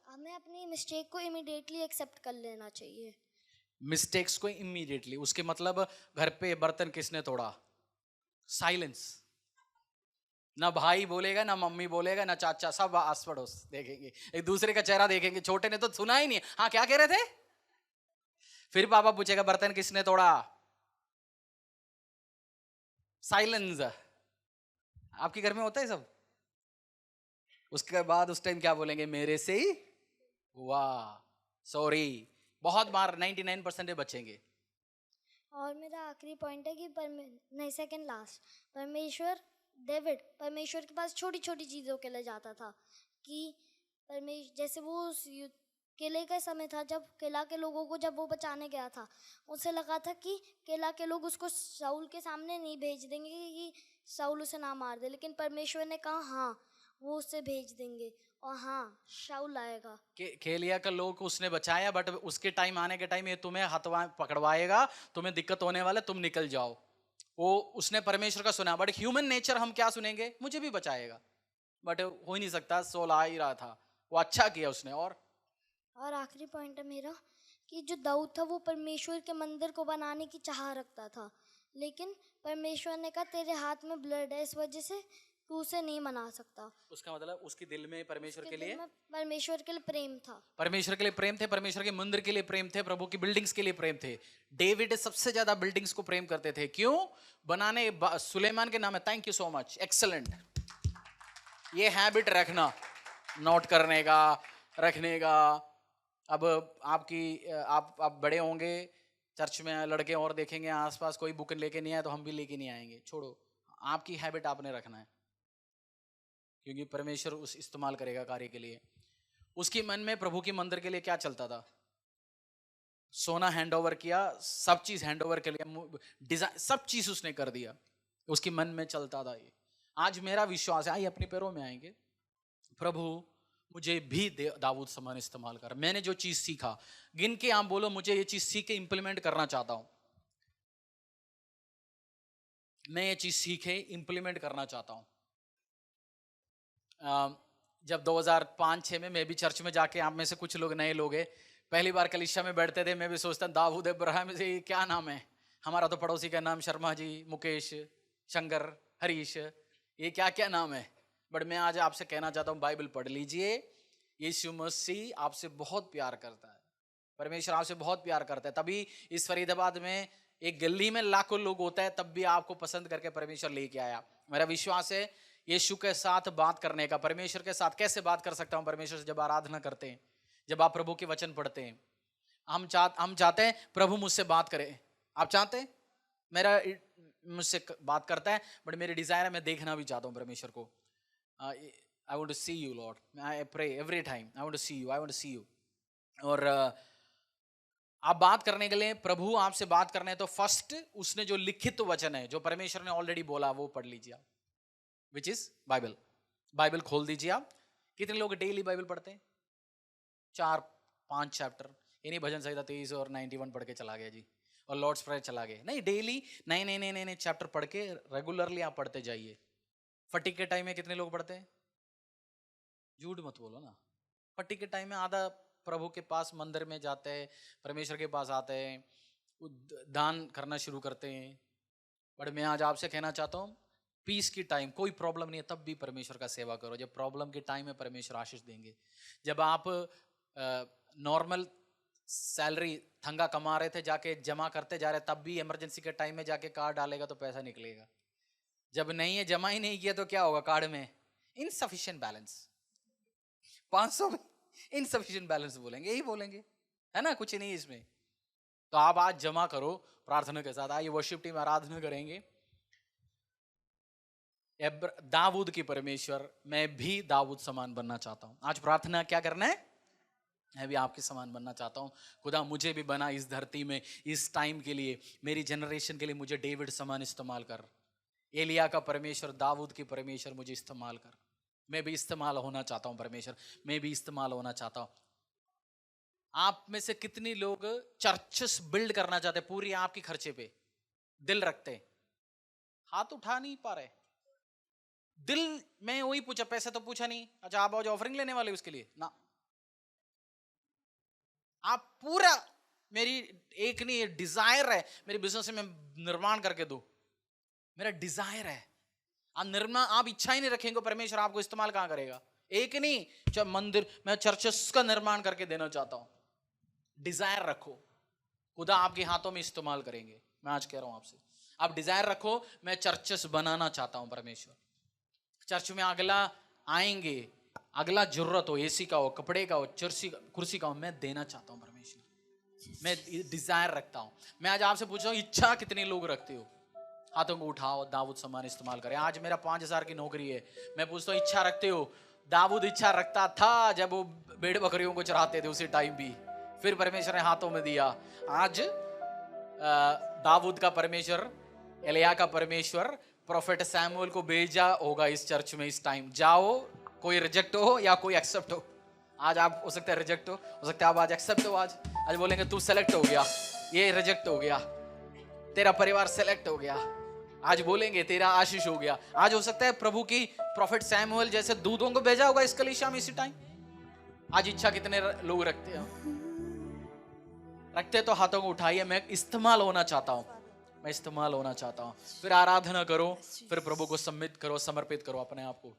C: हमें अपनी मिस्टेक को इमीडिएटली एक्सेप्ट कर लेना चाहिए।
A: मिस्टेक्स को इमीडिएटली, उसके मतलब घर पे बर्तन किसने तोड़ा, साइलेंस, ना भाई बोलेगा, ना मम्मी बोलेगा, ना चाचा, सब आस पड़ोस देखेंगे, एक दूसरे का चेहरा देखेंगे। छोटे ने तो सुना ही नहीं, हाँ क्या कह रहे थे, फिर पापा पूछेगा बर्तन किसने तोड़ा, साइलेंस। आपके घर में होता है सब? उसके बाद उस टाइम क्या बोलेंगे, मेरे से ही हुआ, सॉरी। बहुत बार 99% बचेंगे।
C: और मेरा आखिरी पॉइंट है कि नहीं, सेकंड लास्ट, परमेश्वर डेविड परमेश्वर के पास छोटी छोटी चीज़ों के लिए जाता था कि जैसे वो उस किले का समय था जब किला के लोगों को जब वो बचाने गया था, उसे लगा था कि किला के लोग उसको शाऊल के सामने नहीं भेज देंगे कि शाऊल उसे ना मार दे, लेकिन परमेश्वर ने कहा हाँ वो उसे भेज देंगे और हाँ शाऊल आएगा।
A: केलिया का लोग उसने बचाया, बट उसके टाइम आने के टाइम ये तुम्हें हथवा पकड़वाएगा, तुम्हें दिक्कत होने वाला, तुम निकल जाओ। वो उसने परमेश्वर का सुना, बट ह्यूमन नेचर हम क्या सुनेंगे, मुझे भी बचाएगा, बट हो ही नहीं सकता, सोल आ ही रहा था। वो अच्छा किया उसने।
C: और आखिरी पॉइंट है मेरा कि जो दाऊद था वो परमेश्वर के मंदिर को बनाने की चाह रखता था, लेकिन परमेश्वर ने कहा तेरे हाथ में ब्लड है, इस वजह से तू उसे नहीं मना सकता।
A: उसका मतलब उसके दिल में परमेश्वर के लिए
C: प्रेम था,
A: परमेश्वर के लिए प्रेम थे, परमेश्वर के मंदिर के लिए प्रेम थे, प्रभु की बिल्डिंग्स के लिए प्रेम थे। डेविड सबसे ज्यादा बिल्डिंग्स को प्रेम करते थे। क्यों बनाने? सुलेमान के नाम है। Thank you so much, excellent. ये हैबिट रखना, नोट करने का, रखने का। अब आप बड़े होंगे, चर्च में लड़के और देखेंगे आसपास, कोई बुक लेके नहीं आए तो हम भी लेके नहीं आएंगे। छोड़ो, आपकी हैबिट आपने रखना है, क्योंकि परमेश्वर उस इस्तेमाल करेगा कार्य के लिए। उसके मन में प्रभु के मंदिर के लिए क्या चलता था? सोना हैंड ओवर किया, सब चीज हैंड ओवर के लिए, डिजाइन सब चीज उसने कर दिया, उसके मन में चलता था ये। आज मेरा विश्वास है, आइए अपने पैरों में आएंगे, प्रभु मुझे भी दाऊद समान इस्तेमाल कर। मैंने जो चीज सीखा, गिन के आप बोलो, मुझे ये चीज सीख के इंप्लीमेंट करना चाहता हूं। मैं ये चीज सीखे इंप्लीमेंट करना चाहता हूं। जब 2005-6 में मैं भी चर्च में जाके, आप में से कुछ लोग नए लोग हैं, पहली बार कलीसिया में बैठते थे, मैं भी सोचता दाऊद इब्राहिम से क्या नाम है, हमारा तो पड़ोसी का नाम शर्मा जी, मुकेश, शंकर, हरीश, ये क्या क्या नाम है। बट मैं आज आपसे कहना चाहता हूँ, बाइबल पढ़ लीजिए। यीशु मसीह आपसे बहुत प्यार करता है, परमेश्वर आपसे बहुत प्यार करता है। तभी इस फरीदाबाद में एक गली में लाखों लोग होता है, तब भी आपको पसंद करके परमेश्वर लेके आया। मेरा विश्वास है यीशु के साथ बात करने का, परमेश्वर के साथ कैसे बात कर सकता हूँ परमेश्वर से? जब आराधना करते हैं, जब आप प्रभु के वचन पढ़ते हैं। हम चाहते हैं प्रभु मुझसे बात करे। आप चाहते हैं? मेरा मुझसे बात करता है, बट मेरी डिजायर है, मैं देखना भी चाहता हूँ परमेश्वर को। I want to see you, Lord. I pray every time. I want to see you. I want to see you. और आप बात करने के लिए, प्रभु आपसे बात करने हैं, तो फर्स्ट उसने जो लिखित वचन है, जो परमेश्वर ने ऑलरेडी बोला, वो पढ़ लीजिए आप, विच इज बाइबल। बाइबल खोल दीजिए आप। कितने लोग डेली बाइबल पढ़ते हैं? 4-5 चैप्टर। ये नहीं भजन संहिता 23 और 91 पढ़ के चला गया जी, और लॉर्ड्स प्रेयर चला गया। नहीं, डेली नए चैप्टर पढ़ के रेगुलरली आप पढ़ते जाइए। फटीक के टाइम में कितने लोग पढ़ते हैं? झूठ मत बोलो ना। फटीक के टाइम में आधा प्रभु के पास मंदिर में जाते हैं, परमेश्वर के पास आते हैं, दान करना शुरू करते हैं। बट मैं आज आपसे कहना चाहता हूँ, पीस की टाइम, कोई प्रॉब्लम नहीं है, तब भी परमेश्वर का सेवा करो। जब प्रॉब्लम के टाइम में परमेश्वर आशीष देंगे। जब आप नॉर्मल सैलरी थंगा कमा रहे थे, जाके जमा करते जा रहे, तब भी इमरजेंसी के टाइम में जाके कार्ड डालेगा तो पैसा निकलेगा। जब नहीं है, जमा ही नहीं किया, तो क्या होगा? कार्ड में इनसफिशिएंट बैलेंस, 500 में इनसफिशिएंट बैलेंस बोलेंगे, यही बोलेंगे, है ना? कुछ नहीं इसमें। तो आप आज जमा करो प्रार्थना के साथ। आइए वर्शिप टीम आराधना करेंगे। दाऊद की परमेश्वर, मैं भी दाऊद समान बनना चाहता हूं। आज प्रार्थना क्या करना है? मैं भी आपके समान बनना चाहता हूं। खुदा मुझे भी बना इस धरती में, इस टाइम के लिए, मेरी जनरेशन के लिए मुझे डेविड समान इस्तेमाल कर। एलिया का परमेश्वर, दाऊद की परमेश्वर, मुझे इस्तेमाल कर। मैं भी इस्तेमाल होना चाहता हूं परमेश्वर, मैं भी इस्तेमाल होना चाहता हूं। आप में से कितनी लोग चर्चेस बिल्ड करना चाहते, पूरी आपकी खर्चे पे दिल रखते? हाथ उठा नहीं पा रहे। दिल में वही पूछा, पैसे तो पूछा नहीं। अच्छा, आप आज ऑफरिंग लेने वाले उसके लिए ना? आप पूरा, मेरी एक नहीं डिजायर है, मेरे बिजनेस में निर्माण करके दो, मेरा डिजायर है। आप इच्छा ही नहीं रखेंगे, परमेश्वर आपको इस्तेमाल कहां करेगा? एक नहीं, जब मंदिर, मैं चर्चेस का निर्माण करके देना चाहता हूं। डिजायर रखो, खुदा आपके हाथों में इस्तेमाल करेंगे। मैं आज कह रहा हूं आपसे, आप डिजायर रखो, मैं चर्चेस बनाना चाहता हूं परमेश्वर। चर्च में अगला आएंगे, अगला जरूरत हो, एसी का हो, कपड़े का हो, कुर्सी का हो, मैं देना चाहता हूं परमेश्वर। मैं डिजायर रखता हूं। मैं आज आपसे पूछ रहा हूं, इच्छा कितने लोग रखते हो? हाथों को उठाओ, दाऊद समान इस्तेमाल करें। आज मेरा 5,000 की नौकरी है, मैं पूछता हूँ इच्छा रखते हो? दाऊद इच्छा रखता था जब वो भेड़ बकरियों को चराते थे, उसी टाइम भी फिर परमेश्वर ने हाथों में दिया। आज दाऊद का परमेश्वर, एलिया का परमेश्वर प्रोफेट सैमुअल को भेजा होगा इस चर्च में इस टाइम। जाओ, कोई रिजेक्ट हो या कोई एक्सेप्ट हो। आज आप हो सकता है रिजेक्ट हो सकता है आप आज एक्सेप्ट हो। आज बोलेंगे तू सेलेक्ट हो गया, ये रिजेक्ट हो गया, तेरा परिवार सेलेक्ट हो गया। आज बोलेंगे तेरा आशीष हो गया। आज हो सकता है प्रभु की प्रोफेट सैमुअल जैसे दूतों को भेजा होगा इस कलीसिया में इसी टाइम। आज इच्छा कितने लोग रखते हैं? रखते तो हाथों को उठाइए। मैं इस्तेमाल होना चाहता हूं, मैं इस्तेमाल होना चाहता हूं। फिर आराधना करो, फिर प्रभु को सम्मित करो, समर्पित करो अपने आप को।